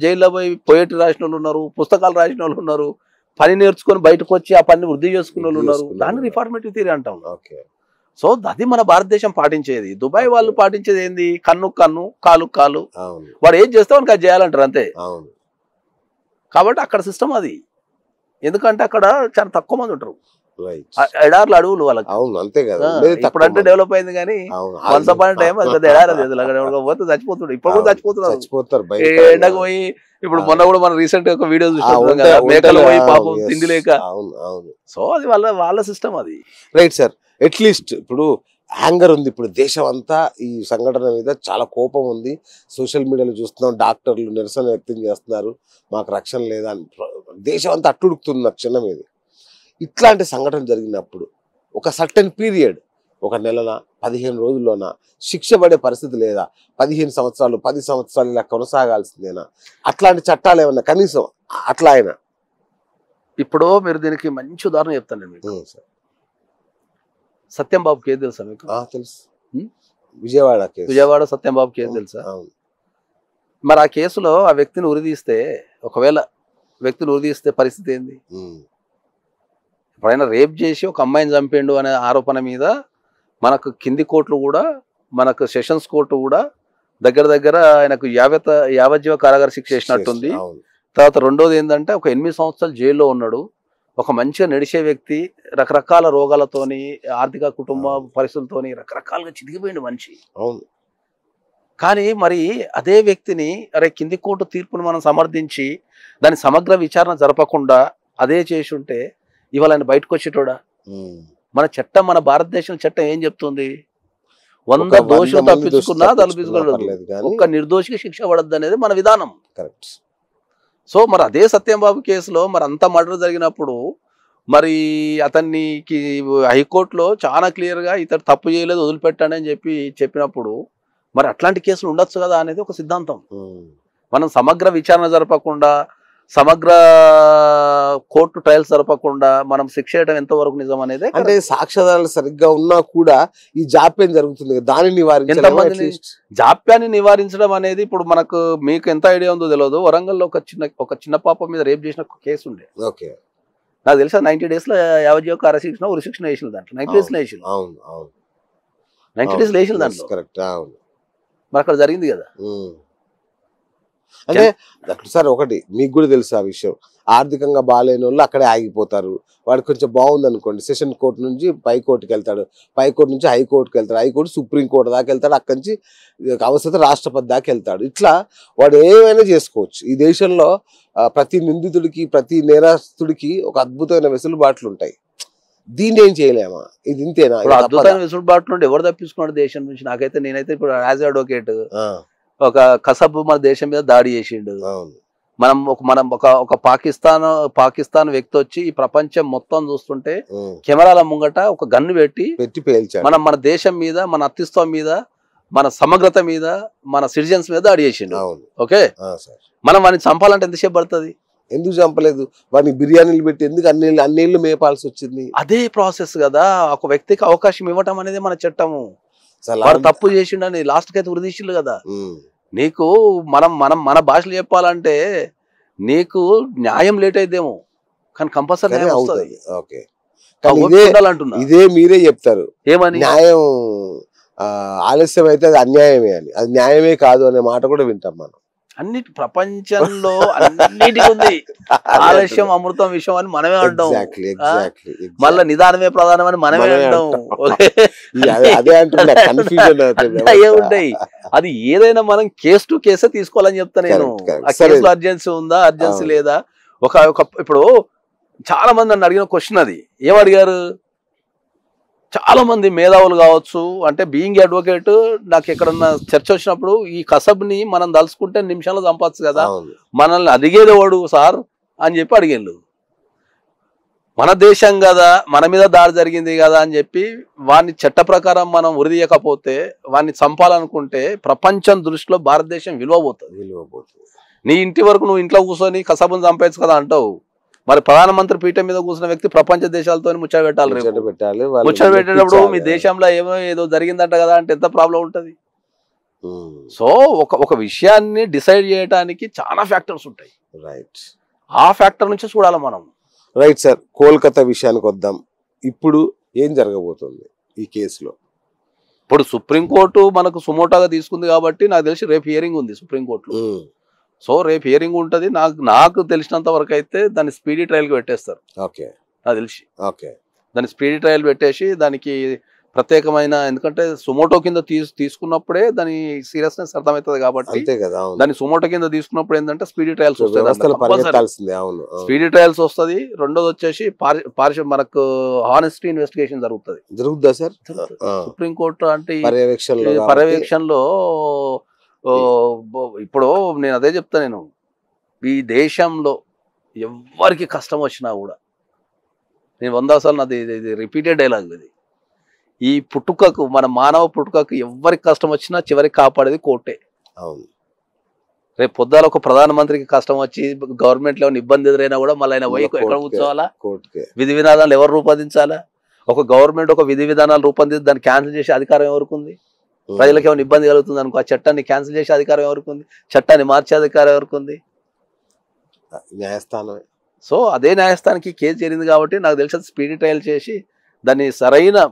జైల్లో పోయి పోయేటి రాసిన వాళ్ళు ఉన్నారు, పుస్తకాలు రాసిన వాళ్ళు ఉన్నారు, పని నేర్చుకొని బయటకు వచ్చి ఆ పని వృద్ధి చేసుకున్న వాళ్ళు ఉన్నారు. దాన్ని రిఫార్మేటివ్ థియరీ అంటాం. సో అది మన భారతదేశం పాటించేది. దుబాయ్ వాళ్ళు పాటించేది ఏంది? కన్ను కన్ను, కాలు కాలు, వాడు ఏం చేస్తే వానికి అది చేయాలంటారు అంతే. కాబట్టి అక్కడ సిస్టమ్ అది. ఎందుకంటే అక్కడ చాలా తక్కువ మంది ఉంటారు, ఎడార్లు అడవులు వాళ్ళకి. అంతే కదా, ఇప్పుడంటే డెవలప్ అయింది కానీ వన్స్ అపాన్ టైం అది పెద్ద ఎడారి పోతే చచ్చిపోతుండే. ఇప్పుడు కూడా చచ్చిపోతున్నారు ఎండకు పోయి. ఇప్పుడు మొన్న కూడా మనం రీసెంట్ ఒక వీడియో చూసినాం కదా, మేకలు పోయి పాపం తిండి లేక. సో అది వాళ్ళ సిస్టమ్ అది. రైట్ సార్, అట్లీస్ట్ ఇప్పుడు యాంగర్ ఉంది, ఇప్పుడు దేశం అంతా ఈ సంఘటన మీద చాలా కోపం ఉంది. సోషల్ మీడియాలో చూస్తున్నాం, డాక్టర్లు నిరసన వ్యక్తం చేస్తున్నారు, మాకు రక్షణ లేదా అని. దేశం అంతా అట్టుడుకుతుంది క్షణం మీద. ఇట్లాంటి సంఘటన జరిగినప్పుడు ఒక సర్టెన్ పీరియడ్, ఒక నెలన 15 రోజుల్లోన శిక్ష పడే పరిస్థితి లేదా? 15 సంవత్సరాలు 10 సంవత్సరాలు ఇలా కొనసాగాల్సిందేనా? అట్లాంటి చట్టాలు ఏమన్నా కనీసం అట్లా అయినా? ఇప్పుడు మీరు దీనికి మంచి ఉదాహరణ చెప్తాను నేను మీకు. సత్యం బాబు కేసు తెలుసా మీకు? తెలుసు, విజయవాడ సత్యం బాబు కేసు తెలుసా? మరి ఆ కేసులో ఆ వ్యక్తిని ఉరిదీస్తే, ఒకవేళ వ్యక్తిని ఉరిదీస్తే పరిస్థితి ఏంది? ఎప్పుడైనా రేప్ చేసి ఒక అమ్మాయిని చంపేండు అనే ఆరోపణ మీద మనకు కింది కోర్టులు కూడా, మనకు సెషన్స్ కోర్టు కూడా దగ్గర ఆయనకు యావజ్జీవ కారాగార శిక్ష చేసినట్టుంది. తర్వాత రెండోది ఏంటంటే ఒక 8 సంవత్సరాలు జైల్లో ఉన్నాడు. ఒక మంచిగా నడిచే వ్యక్తి, రకరకాల రోగాలతోని, ఆర్థిక కుటుంబ పరిస్థితులతోని రకరకాలుగా చితికిపోయింది మనిషి. కానీ మరి అదే వ్యక్తిని అరే కింది కోర్టు తీర్పును మనం సమర్థించి దాని సమగ్ర విచారణ జరపకుండా అదే చేసి ఉంటే ఇవాళ ఆయన బయటకు వచ్చేటోడా? మన చట్టం, మన భారతదేశం చట్టం ఏం చెప్తుంది? 100 దోషులు తప్పించుకున్నా ఒక్క నిర్దోషికి శిక్ష పడద్దు అనేది మన విధానం. సో మరి అదే సత్యం బాబు కేసులో మరి అంత మర్డర్ జరిగినప్పుడు మరి అతనికి హైకోర్టులో చాలా క్లియర్గా ఇతడు తప్పు చేయలేదు, వదిలిపెట్టాడు అని చెప్పినప్పుడు మరి అట్లాంటి కేసులు ఉండొచ్చు కదా అనేది ఒక సిద్ధాంతం. మనం సమగ్ర విచారణ జరపకుండా, సమగ్ర కోర్టు ట్రయల్స్ జరపకుండా మనం శిక్ష చేయడం ఎంతవరకు నిజం అనేది. అంటే సాక్ష్యాధారాలు సరిగ్గా ఉన్నా కూడా ఈ జాప్యం జరుగుతుంది, దాన్ని నివారించడం. జాప్యాన్ని నివారించడం అనేది ఇప్పుడు మనకు, మీకు ఎంత ఐడియా ఉందో తెలియదు, వరంగల్లో ఒక చిన్న పాప మీద రేప్ చేసిన కేసు ఉండే. నాకు తెలుసా 90 days లో యావజ్జీవ కారాగార శిక్ష, ఉరి శిక్షణ వేసిన దాంట్లో 90 days లో వేసిన. 90 days లో వేసిన దాంట్లో మరి అక్కడ జరిగింది కదా. అంటే సార్ ఒకటి మీకు కూడా తెలుసు ఆ విషయం, ఆర్థికంగా బాగాలేని వాళ్ళు అక్కడే ఆగిపోతారు. వాడు కొంచెం బాగుంది అనుకోండి, సెషన్ కోర్టు నుంచి పై కోర్టుకి వెళ్తాడు, పై కోర్టు నుంచి హైకోర్టుకి వెళ్తాడు, హైకోర్టు సుప్రీంకోర్టు దాకా వెళ్తాడు, అక్కడి నుంచి అవసరం రాష్ట్రపతి దాకా వెళ్తాడు. ఇట్లా వాడు ఏమైనా చేసుకోవచ్చు. ఈ దేశంలో ప్రతి నిందితుడికి ప్రతి నేరస్తుడికి ఒక అద్భుతమైన వెసులుబాట్లు ఉంటాయి. దీన్ని ఏం చేయలేమా? ఇది ఇంతేనా? అద్భుతమైన వెసులుబాటు నుండి ఎవరు తప్పించుకున్నాడు దేశం నుంచి? నేనైతే ఇప్పుడు యాజ్ అడ్వకేట్ ఒక కసబ్ మన దేశం మీద దాడి చేసిండు. మనం ఒక పాకిస్తాన్ వ్యక్తి వచ్చి ఈ ప్రపంచం మొత్తం చూస్తుంటే కెమెరాల ముంగట ఒక గన్ను పెట్టి మన దేశం మీద, మన అస్తిత్వం మీద, మన సమగ్రత మీద, మన సిటిజన్స్ మీద దాడి చేసిండు. ఓకే, మనం వాడిని చంపాలంటే ఎంతసేపు పడుతుంది? ఎందుకు చంపలేదు? వాడిని బిర్యానీలు పెట్టి ఎందుకు అన్నేళ్ళు మేపాల్సి వచ్చింది? అదే ప్రాసెస్ కదా. ఒక వ్యక్తికి అవకాశం ఇవ్వటం అనేది మన చట్టము. వాడు తప్పు చేసిండని లాస్ట్ కి అయితే ఉరిదీసిండు కదా. నీకు మన భాషలో చెప్పాలంటే నీకు న్యాయం లేట్ అయితేమో కానీ కంపల్సరీ న్యాయం అవుతుంది. ఇదే మీరే చెప్తారు ఏమని, న్యాయం ఆలస్యం అయితే అది అన్యాయమే అని. అది న్యాయమే కాదు అనే మాట కూడా వింటాం మనం. అన్నిటి ప్రపంచంలో అన్నిటికీ ఉంది ఆలస్యం అమృతం విషయం అని మనమే అంటాం. మళ్ళా నిదానమే ప్రధానం అని మనమే అంటాం. అయ్యే ఉంటాయి. అది ఏదైనా మనం కేసు టు కేసే తీసుకోవాలని చెప్తా నేను. ఆ కేసులో అర్జెన్సీ ఉందా, అర్జెన్సీ లేదా? ఇప్పుడు చాలా మంది నన్ను అడిగిన క్వశ్చన్ అది. ఏమడిగారు? చాలా మంది మేధావులు కావచ్చు, అంటే బీయింగ్ అడ్వకేట్ నాకు ఎక్కడన్నా చర్చ వచ్చినప్పుడు ఈ కసబ్ని మనం దలుచుకుంటే నిమిషాల్లో చంపచ్చు కదా, మనల్ని అడిగేది వాడు సార్ అని చెప్పి అడిగేళ్ళు. మన దేశం కదా, మన మీద దాడి జరిగింది కదా అని చెప్పి వాడిని చట్ట ప్రకారం మనం ఉరిదీయకపోతే, వాడిని చంపాలనుకుంటే ప్రపంచం దృష్టిలో భారతదేశం విలువబోతుంది. నీ ఇంటి వరకు నువ్వు ఇంట్లో కూర్చొని కసబ్ని చంపేచ్చు కదా అంటావు. మరి ప్రధానమంత్రి పీఠం మీద కూర్చున్న వ్యక్తి ప్రపంచ దేశాలతో ముచ్చట పెట్టాలి. ముచ్చట పెట్టేటప్పుడు మీ దేశంలో ఏదో జరిగిందంట కదా అంటే ఎంత ప్రాబ్లం ఉంటది? సో ఒక విషయాన్ని డిసైడ్ చేయడానికి చాలా ఫ్యాక్టర్స్ ఉంటాయి. రైట్, ఆ ఫ్యాక్టర్ నుంచి చూడాలి మనం. రైట్ సార్, కోల్కతా విషయానికి వద్దాం. ఇప్పుడు ఏం జరగబోతుంది ఈ కేసులో? ఇప్పుడు సుప్రీంకోర్టు మనకు సుమోటాగా తీసుకుంది కాబట్టి నాకు తెలిసి రేపు హియరింగ్ ఉంది సుప్రీంకోర్టులో. సో రేపు హియరింగ్ ఉంటుంది. నాకు తెలిసినంత వరకు అయితే దాన్ని స్పీడీ ట్రయల్కి పెట్టేస్తారు. ఓకే, నాకు తెలిసి దాన్ని స్పీడీ ట్రయల్ పెట్టేసి దానికి ప్రత్యేకమైన, ఎందుకంటే సుమోటో కింద తీసుకున్నప్పుడే దాని సీరియస్నెస్ అర్థమవుతుంది కాబట్టి దాన్ని సుమోటో కింద తీసుకున్నప్పుడు ఏంటంటే స్పీడీ ట్రయల్స్ వస్తుంది. స్పీడీ ట్రయల్స్ వస్తుంది. రెండోది వచ్చేసి మనకు హానెస్టీ ఇన్వెస్టిగేషన్ జరుగుతుందా సార్? సుప్రీంకోర్టు అంటే పర్యవేక్షణలో ఇప్పుడు నేను అదే చెప్తా, నేను ఈ దేశంలో ఎవరికి కష్టం వచ్చినా కూడా, నేను 100 సార్లు నాది రిపీటెడ్ డైలాగ్ ఇది, ఈ పుట్టుకకు, మన మానవ పుట్టుకకు ఎవరికి కష్టం వచ్చినా చివరికి కాపాడేది కోర్టే. రేపు పొద్దున ఒక ప్రధానమంత్రికి కష్టం వచ్చి గవర్నమెంట్ లో ఇబ్బంది ఎదురైనా కూడా మళ్ళీ ఆయన పోయి ఎక్కడ కూర్చోవాలా? విధి విధానాలు ఎవరు రూపొందించాలా? ఒక గవర్నమెంట్ ఒక విధి విధానాలు రూపొందించి దాన్ని క్యాన్సిల్ చేసే అధికారం ఎవరికి ఉంది? ప్రజలకు ఏమైనా ఇబ్బంది కలుగుతుంది అనుకో, ఆ చట్టాన్ని క్యాన్సిల్ చేసే అధికారం ఎవరికి ఉంది? చట్టాన్ని మార్చే అధికారం ఎవరికి ఉంది? న్యాయస్థానం. సో అదే న్యాయస్థానానికి కేసు జరిగింది కాబట్టి నాకు తెలిసి స్పీడీ ట్రయల్ చేసి దాన్ని సరైన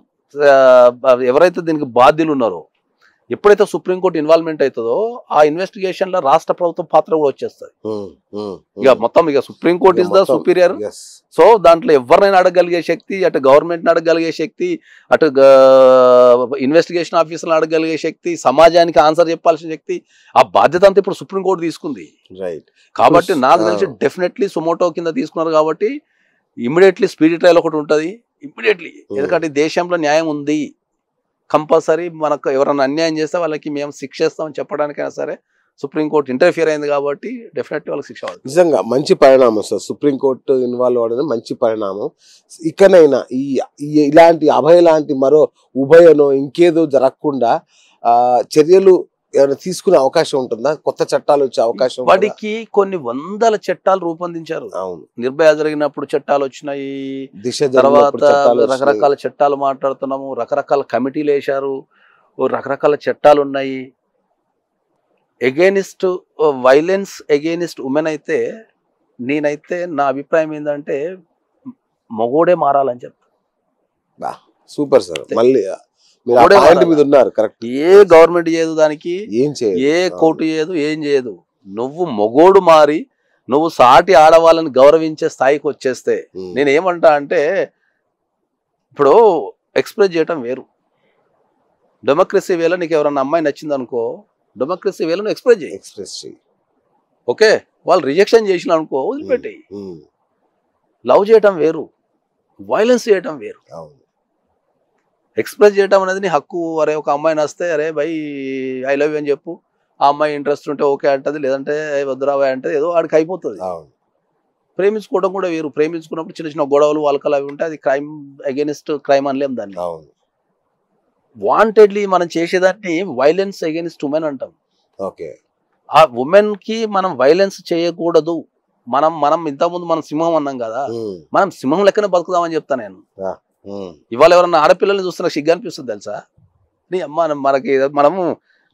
ఎవరైతే దీనికి బాధ్యులు ఉన్నారో, ఎప్పుడైతే సుప్రీంకోర్టు ఇన్వాల్వ్మెంట్ అవుతుందో ఆ ఇన్వెస్టిగేషన్ లో రాష్ట్ర ప్రభుత్వం పాత్ర కూడా వచ్చేస్తుంది. ఇక supreme court is the superior. So దాంట్లో ఎవరినైనా అడగలిగే శక్తి, అటు గవర్నమెంట్ అడగలిగే శక్తి, అటు ఇన్వెస్టిగేషన్ ఆఫీసర్ని అడగలిగే శక్తి, సమాజానికి ఆన్సర్ చెప్పాల్సిన శక్తి, ఆ బాధ్యత అంతా ఇప్పుడు సుప్రీంకోర్టు తీసుకుంది. కాబట్టి నాకు తెలిసి డెఫినెట్లీ సుమోటో కింద తీసుకున్నారు కాబట్టి ఇమ్మీడియట్లీ స్పీడీ ట్రయల్ ఒకటి ఉంటుంది ఇమ్మీడియట్లీ. ఎందుకంటే దేశంలో న్యాయం ఉంది, కంపల్సరీ మనకు ఎవరైనా అన్యాయం చేస్తే వాళ్ళకి మేము శిక్షిస్తామని చెప్పడానికైనా సరే సుప్రీంకోర్టు ఇంటర్ఫియర్ అయింది కాబట్టి డెఫినెట్లీ వాళ్ళకి శిక్ష అవుతుంది. నిజంగా మంచి పరిణామం సార్, సుప్రీంకోర్టు ఇన్వాల్వ్ అవ్వడం మంచి పరిణామం. ఇకనైనా ఇలాంటి అభయ లాంటి మరో ఉభయనో ఇంకేదో జరగకుండా చర్యలు ఏమైనా తీసుకునే అవకాశం ఉంటుందా? కొత్త చట్టాలు వచ్చే అవకాశం? వాటికి కొన్ని వందల చట్టాలు రూపొందించారు. నిర్భయ జరిగినప్పుడు చట్టాలు వచ్చినాయి, తర్వాత రకరకాల చట్టాలు మాట్లాడుతున్నాము, రకరకాల కమిటీలు వేశారు, రకరకాల చట్టాలు ఉన్నాయి. ఎగెయినిస్ట్ వైలెన్స్ ఎగెయినిస్ట్ ఉమెన్ అయితే నేనైతే నా అభిప్రాయం ఏంటంటే మగోడే మారాలని చెప్తా. సూపర్ సార్, మళ్ళీ ఏ గవర్నమెంట్ చేయదు, దానికి ఏం చేయదు, ఏ కోర్టు చేయదు, ఏం చేయదు. నువ్వు మొగోడు మారి నువ్వు సాటి ఆడవాళ్ళని గౌరవించే స్థాయికి వచ్చేస్తే నేనేమంటా అంటే ఇప్పుడు ఎక్స్ప్రెస్ చేయటం వేరు. డెమోక్రసీ వేలో నీకు ఎవరన్నా అమ్మాయి నచ్చింది అనుకో, డెమోక్రసీ వేలో నువ్వు ఎక్స్ప్రెస్ చేయి. ఓకే, వాళ్ళు రిజెక్షన్ చేసిన అనుకో వదిలిపెట్టేయి. లవ్ చేయటం వేరు, వైలెన్స్ చేయటం వేరు. ఎక్స్ప్రెస్ చేయటం అనేది నీ హక్కు. అరే ఒక అమ్మాయి నస్తే అరే బై ఐ లవ్ యూ అని చెప్పు, ఆ అమ్మాయి ఇంట్రెస్ట్ ఉంటే ఓకే అంటది, లేదంటే వద్దురావా అంటే ఏదో ఆడికి అయిపోతుంది. ప్రేమించుకోవడం కూడా వేరు. ప్రేమించుకున్నప్పుడు చిన్న చిన్న గొడవలు వాళ్ళకలు అవి ఉంటే అది క్రైమ్, అగేనిస్ట్ క్రైమ్ అనలేం దాన్ని. వాంటెడ్లీ మనం చేసేదాన్ని వైలెన్స్ అగేనిస్ట్ ఉమెన్ అంటాం. ఓకే, ఆ ఉమెన్ కి మనం వైలెన్స్ చేయకూడదు. మనం ఇంతకుముందు మనం సింహం అన్నాం కదా, మనం సింహం లెక్కనే బతుకుదామని చెప్తా నేను. ఇవాళ ఎవరన్నా ఆడపిల్లల్ని చూస్తున్నా సిగ్గు అనిపిస్తుంది తెలుసా? నీ అమ్మ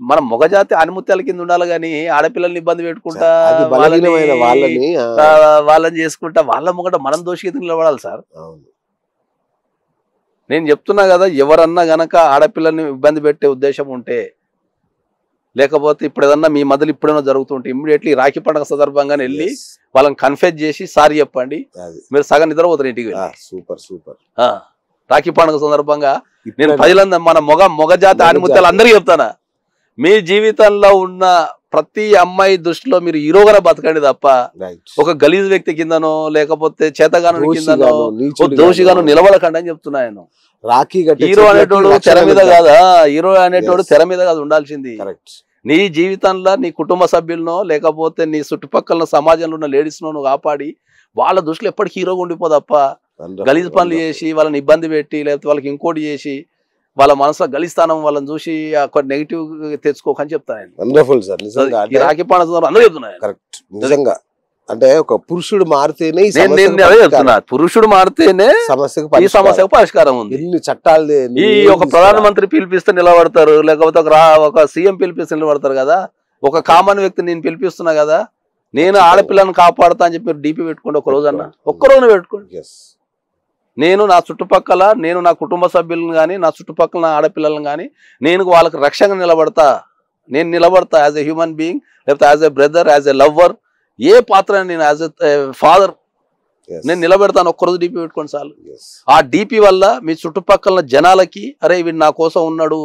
మనం మొగజాతి ఆనిముత్యాల కింద ఉండాలి కానీ ఆడపిల్లల్ని ఇబ్బంది పెట్టుకుంటా వాళ్ళని చేసుకుంటా వాళ్ళ మొగట మనం దోషిగా నిలబడాలి సార్. నేను చెప్తున్నా కదా, ఎవరన్నా గనక ఆడపిల్లల్ని ఇబ్బంది పెట్టే ఉద్దేశం ఉంటే, లేకపోతే ఇప్పుడు ఏదన్నా మీ మధ్యలో ఇప్పుడైనా జరుగుతుంటే ఇమ్మీడియట్లీ రాఖీ పండుగ సందర్భంగానే వెళ్ళి వాళ్ళని కన్ఫెస్ చేసి సారీ చెప్పండి, మీరు సగం నిద్రపోతారు ఇంటికి. సూపర్. రాఖీ పండుగ సందర్భంగా నేను ప్రజలందరూ మన మొగజాతి ఆనిముత్యాలు అందరికీ చెప్తానా, మీ జీవితంలో ఉన్న ప్రతి అమ్మాయి దృష్టిలో మీరు హీరోగానే బతకండి తప్ప ఒక గలీజ్ వ్యక్తి కిందనో లేకపోతే చేతగాను కిందనో దోషిగాను నిలబడకండి అని చెప్తున్నా నేను. హీరో అనేటోడు తెర మీద కాదా, హీరో అనేటోడు తెర మీద కాదు ఉండాల్సింది. నీ జీవితంలో నీ కుటుంబ సభ్యులనో లేకపోతే నీ చుట్టుపక్కల సమాజంలో ఉన్న లేడీస్ నువ్వు కాపాడి వాళ్ళ దృష్టిలో ఎప్పటికీ హీరోగా ఉండిపోదప్ప. గలీజ్ పనులు చేసి వాళ్ళని ఇబ్బంది పెట్టి లేకపోతే వాళ్ళకి ఇంకోటి చేసి వాళ్ళ మనసులో గలిస్తానం వాళ్ళని చూసి నెగిటివ్ తెచ్చుకోకని చెప్తాను. రాఖీ పండుగ అందరూ చెప్తున్నాను. కరెక్ట్, నిజంగా. అంటే ఒక పురుషుడు మారితేనే పురుషుడు మారితేనే ఈ సమస్యకు పరిష్కారం ఉంది. ఎన్ని చట్టాలు ఈ ఒక ప్రధానమంత్రి పిలిపిస్తే నిలబడతారు, లేకపోతే ఒక సీఎం పిలిపిస్తే నిలబడతారు కదా. ఒక కామన్ వ్యక్తి నేను పిలిపిస్తున్నా కదా, నేను ఆడపిల్లను కాపాడుతా అని చెప్పి డీపీ పెట్టుకోండి ఒక రోజన్నా, ఒక్కరోజు పెట్టుకోండి. నేను నా చుట్టుపక్కల నేను నా కుటుంబ సభ్యులను కానీ నా చుట్టుపక్కల నా ఆడపిల్లలను కానీ నేను వాళ్ళకి రక్షణగా నిలబడతా. నేను నిలబడతా యాజ్ ఎ హ్యూమన్ బీయింగ్, లేకపోతే as a brother, as a lover, ఏ పాత్ర నేను యాజ్ ఎ ఫాదర్ నేను నిలబెడతాను. ఒక్కరోజు డీపీ పెట్టుకోండి చాలు. ఆ డీపీ వల్ల మీ చుట్టుపక్కల జనాలకి అరే వీడు నా కోసం ఉన్నాడు,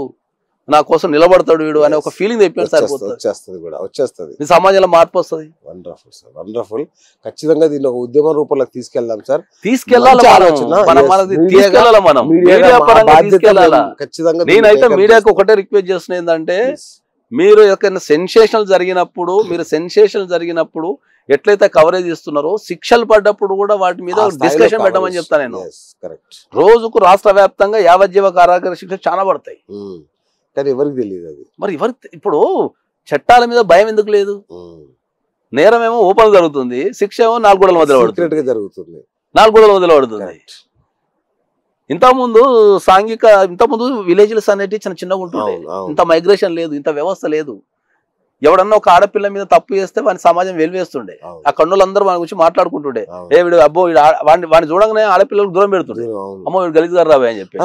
నా కోసం నిలబడతాడు వీడు అనే ఒక ఫీలింగ్ తెప్పిన వచ్చేస్తుంది. మీ సమాజంలో మార్పు వస్తుంది. వండర్ఫుల్. ఖచ్చితంగా దీన్ని ఒక ఉద్యమ రూపంలోకి తీసుకెళ్దాం సార్. తీసుకెళ్లాలి. నేనైతే మీడియాకి ఒకటే రిక్వెస్ట్ చేస్తున్నా ఏంటంటే, మీరు ఎక్కడైనా సెన్సేషనల్ జరిగినప్పుడు ఎట్లయితే కవరేజ్ ఇస్తున్నారో శిక్షలు పడ్డప్పుడు కూడా వాటి మీద డిస్కషన్ పెట్టమని చెప్తాను నేను. రోజుకు రాష్ట్ర వ్యాప్తంగా యావజ్జీవ కారాగార శిక్ష చాలా పడతాయి, కానీ ఎవరికి తెలియదు అది. మరి ఇప్పుడు చట్టాల మీద భయం ఎందుకు లేదు? నేరం ఏమో ఓపెన్ జరుగుతుంది, శిక్ష ఏమో 4 గోడల మధ్యలో జరుగుతుంది. 4 గోడల మధ్యలో పడుతుంది. ఇంతకుముందు విలేజ్లెస్ అనేటివి చిన్న చిన్నగా ఉంటుండే, ఇంత మైగ్రేషన్ లేదు, ఇంత వ్యవస్థ లేదు. ఎవడన్నా ఒక ఆడపిల్ల మీద తప్పు చేస్తే వాని సమాజం వెలివేస్తుండే, ఆ కన్నులందరూ వాని గురించి మాట్లాడుకుంటుండే. ఏ వీడు అబ్బో వాడిని చూడగానే ఆడపిల్లలకు దూరం పెడుతుండే, అమ్మో వీడు గలీజ్ గారు రావే అని చెప్పి.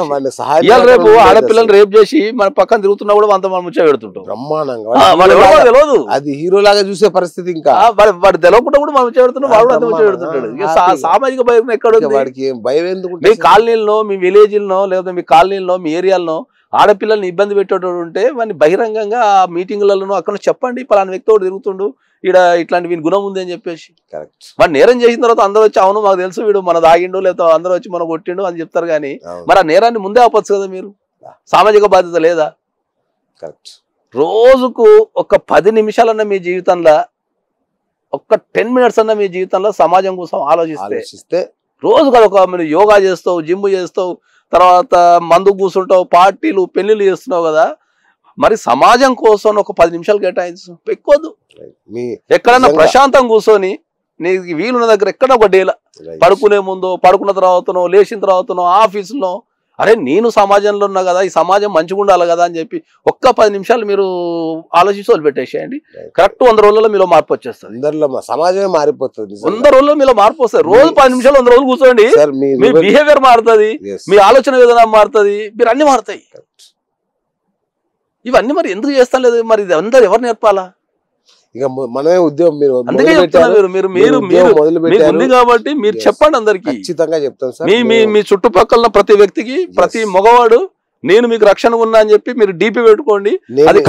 ఇవాళ రేపు ఆడపిల్లలు రేపు చేసి మన పక్కన తిరుగుతున్నా కూడా అంత మనం ముచ్చ పెడుతుంటాం. తెలియదు, అది హీరో లాగా చూసే పరిస్థితి. ఇంకా వాడు తెలియకుండా కూడా మనం ముచ్చ పెడుతున్నాం, వాడు అంత ముచ్చ పెడుతుంటాడు. సామాజిక భయం ఎక్కడ వాడికి భయం ఎందుకు? మీ కాలనీల్లో, మీ విలేజ్లో, లేకపోతే మీ కాలనీల్లో, మీ ఏరియాల్లో ఆడపిల్లల్ని ఇబ్బంది పెట్టేటోడు ఉంటే వాడిని బహిరంగంగా ఆ మీటింగ్లలో అక్కడ చెప్పండి, పలానా వ్యక్తి ఒకటి తిరుగుతుండు, ఈడ ఇట్లాంటి వీని గుణం ఉంది అని చెప్పేసి. వాడు నేరం చేసిన తర్వాత అందరూ వచ్చి అవును మాకు తెలుసు వీడు మన దాగిండు, లేకపోతే అందరూ వచ్చి మన కొట్టిండు అని చెప్తారు. కానీ మరి ఆ నేరాన్ని ముందే ఆపచ్చు కదా మీరు. సామాజిక బాధ్యత లేదా? రోజుకు ఒక 10 నిమిషాలన్నా మీ జీవితంలో, ఒక్క 10 మినిట్స్ అన్నా మీ జీవితంలో సమాజం కోసం ఆలోచిస్తే, రోజుకు అదొక మీరు యోగా చేస్తావు, జిమ్ చేస్తావు, తర్వాత మందు కూర్చుంటావు, పార్టీలు పెళ్లిళ్ళు చేస్తున్నావు కదా, మరి సమాజం కోసం ఒక 10 నిమిషాలు కేటాయించు. ఎక్కువద్దు, ఎక్కడన్నా ప్రశాంతం కూర్చొని నీకు వీలున్న దగ్గర ఎక్కడ ఒక డేలా పడుకునే ముందు, పడుకున్న తర్వాతనో, లేచిన తర్వాతనో, ఆఫీసులో అరే నేను సమాజంలో ఉన్నా కదా, ఈ సమాజం మంచిగా ఉండాలి కదా అని చెప్పి ఒక్క 10 నిమిషాలు మీరు ఆలోచించి వదిలిపెట్టేసేయండి. కరెక్ట్ 100 రోజుల్లో మీలో మార్పు వచ్చేస్తుంది. సమాజమే మారిపోతుంది. 100 రోజుల్లో మీలో మార్పు వస్తుంది. రోజు 10 నిమిషాలు 100 రోజులు కూర్చోండి, మీ బిహేవియర్ మారుతుంది, మీ ఆలోచన విధానం మారుతుంది, మీరు అన్ని మారుతాయి. ఇవన్నీ మరి ఎందుకు చేస్తాం లేదు? మరి ఇది అందరు ఎవరు నేర్పాలా? ఇక మనమే ఉద్యోగం మీరు అందుకే చెప్తున్నా మీరు ఉంది కాబట్టి మీరు చెప్పండి అందరికి. ఖచ్చితంగా చెప్తాం సార్. మీ చుట్టుపక్కల ప్రతి వ్యక్తికి ప్రతి మగవాడు నేను మీకు రక్షణ ఉన్నా అని చెప్పి మీరు డీపీ పెట్టుకోండి. అది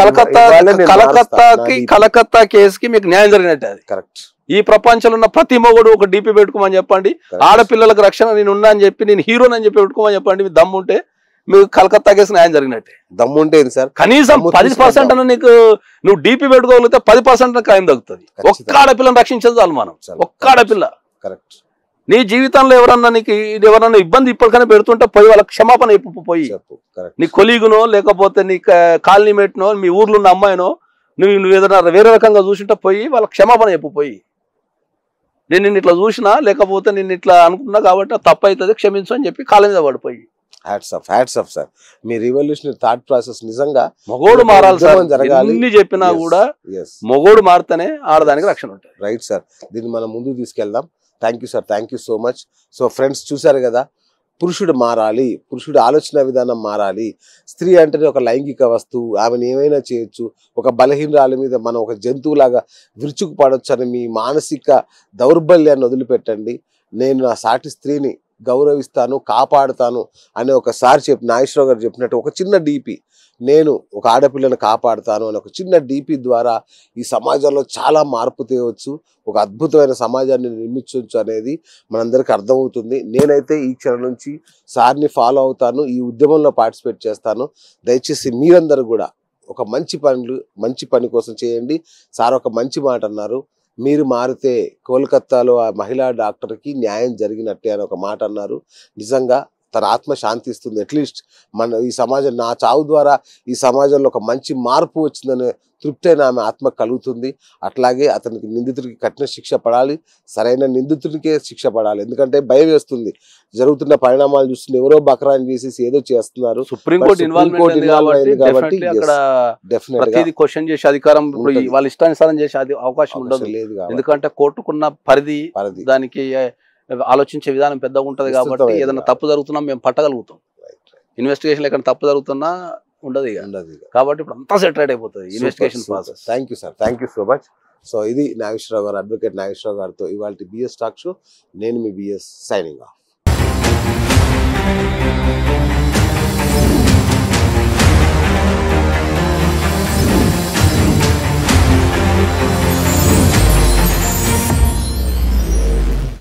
కలకత్తా కేసుకి మీకు న్యాయం జరిగినట్టే. అది కరెక్ట్. ఈ ప్రపంచంలో ఉన్న ప్రతి మొగుడు ఒక డీపీ పెట్టుకోమని చెప్పండి. ఆడపిల్లలకు రక్షణ నేను ఉన్నా అని చెప్పి నేను హీరోని అని చెప్పి పెట్టుకోమని చెప్పండి. మీ దమ్ముంటే మీకు కలకత్తా కేసు న్యాయం జరిగినట్టే. దమ్ముంటే సార్ కనీసం 10% అన్న నీకు నువ్వు డీపీ పెట్టుకోగలిగితే 10% క్రైమ్ తగ్గుతుంది. ఒక్క ఆడపిల్లని రక్షించదు చాలు మనం. ఒక్క ఆడపిల్ల. కరెక్ట్. నీ జీవితంలో ఎవరన్నా ఇబ్బంది ఇప్పటికైనా పెడుతుంటే పోయి వాళ్ళకి క్షమాపణ పోయి నీ కొలీగునో లేకపోతే నీ కాలనీ మేట్నో మీ ఊర్లో ఉన్న అమ్మాయినో నువ్వు ఏదైనా వేరే రకంగా చూసింటే పోయి వాళ్ళకి క్షమాపణ పోయి నేను నిన్ను ఇట్లా చూసినా లేకపోతే నిన్ను ఇట్లా అనుకున్నా కాబట్టి తప్పు అవుతుంది క్షమించు అని చెప్పి కాళ్ళ మీద పడిపోయి. Hats off sir. మీ రివల్యూషనరీ థాట్ ప్రాసెస్ నిజంగా మగోడు మారాలి సార్. ఎన్ని చెప్పినా కూడా మగోడు మారితేనే ఆడదానికి రక్షణ ఉంటుంది. Right sir. దీన్ని మనం ముందుకు తీసుకెళ్దాం. Thank you sir. Thank you so much. So friends చూసారు కదా, పురుషుడు మారాలి, పురుషుడు ఆలోచన విధానం మారాలి. స్త్రీ అంటేనే ఒక లైంగిక వస్తువు, ఆమెను ఏమైనా చేయొచ్చు, ఒక బలహీనరాల మీద మనం ఒక జంతువులాగా విరుచుకుపడవచ్చు అని మీ మానసిక దౌర్బల్యాన్ని వదిలిపెట్టండి. నేను నా సాటి స్త్రీని గౌరవిస్తాను, కాపాడుతాను అని ఒకసారి నాగేశ్వరరావు గారు చెప్పినట్టు ఒక చిన్న డీపీ, నేను ఒక ఆడపిల్లను కాపాడుతాను అని ఒక చిన్న డీపీ ద్వారా ఈ సమాజంలో చాలా మార్పు తేవచ్చు, ఒక అద్భుతమైన సమాజాన్ని నిర్మించవచ్చు అనేది మనందరికీ అర్థమవుతుంది. నేనైతే ఈ క్షణం నుంచి సార్ని ఫాలో అవుతాను, ఈ ఉద్యమంలో పార్టిసిపేట్ చేస్తాను. దయచేసి మీరందరూ కూడా ఒక మంచి పని కోసం చేయండి. సార్ ఒక మంచి మాట అన్నారు, మీరు మారితే కోల్కత్తాలో ఆ మహిళా డాక్టర్కి న్యాయం జరిగినట్టే అని ఒక మాట అన్నారు. నిజంగా తన ఆత్మ శాంతిస్తుంది. అట్లీస్ట్ మన ఈ సమాజం, నా చావు ద్వారా ఈ సమాజంలో ఒక మంచి మార్పు వచ్చిందనే తృప్తి అయినా ఆమె ఆత్మ కలుగుతుంది. అట్లాగే అతనికి నిందితుడికి కఠిన శిక్ష పడాలి, సరైన నిందితుడికే శిక్ష పడాలి. ఎందుకంటే భయం వేస్తుంది, జరుగుతున్న పరిణామాలు చూస్తుంది. ఎవరో బకరాన్ని చేసేసి ఏదో చేస్తున్నారు. సుప్రీంకోర్టు ఇన్వాల్వ్మెంట్ కాబట్టి డెఫినెట్లీ క్వశ్చన్ చేసే అధికారం వాళ్ళ ఇష్టానుసారం చేసే అవకాశం ఉండదు. ఎందుకంటే కోర్టుకున్న పరిధి దానికి ఆలోచించే విధానం పెద్దగా ఉంటది కాబట్టి ఏదైనా తప్పు జరుగుతున్నా మేము పట్టగలుగుతాం. ఇన్వెస్టిగేషన్ ఎక్కడ తప్పు జరుగుతున్నా ఉండదు కాబట్టి ఇప్పుడు అంతా సెటరేట్ అయిపోతుంది investigation process. Thank you sir. Thank you so much. So ఇది నాగేశ్వరరావు గారు, అడ్వకేట్ నాగేశ్వరరావు గారితో ఇవాళ బిఎస్ టాక్ షో. నేను మీ బిఎస్ సైనింగ్ ఆఫ్.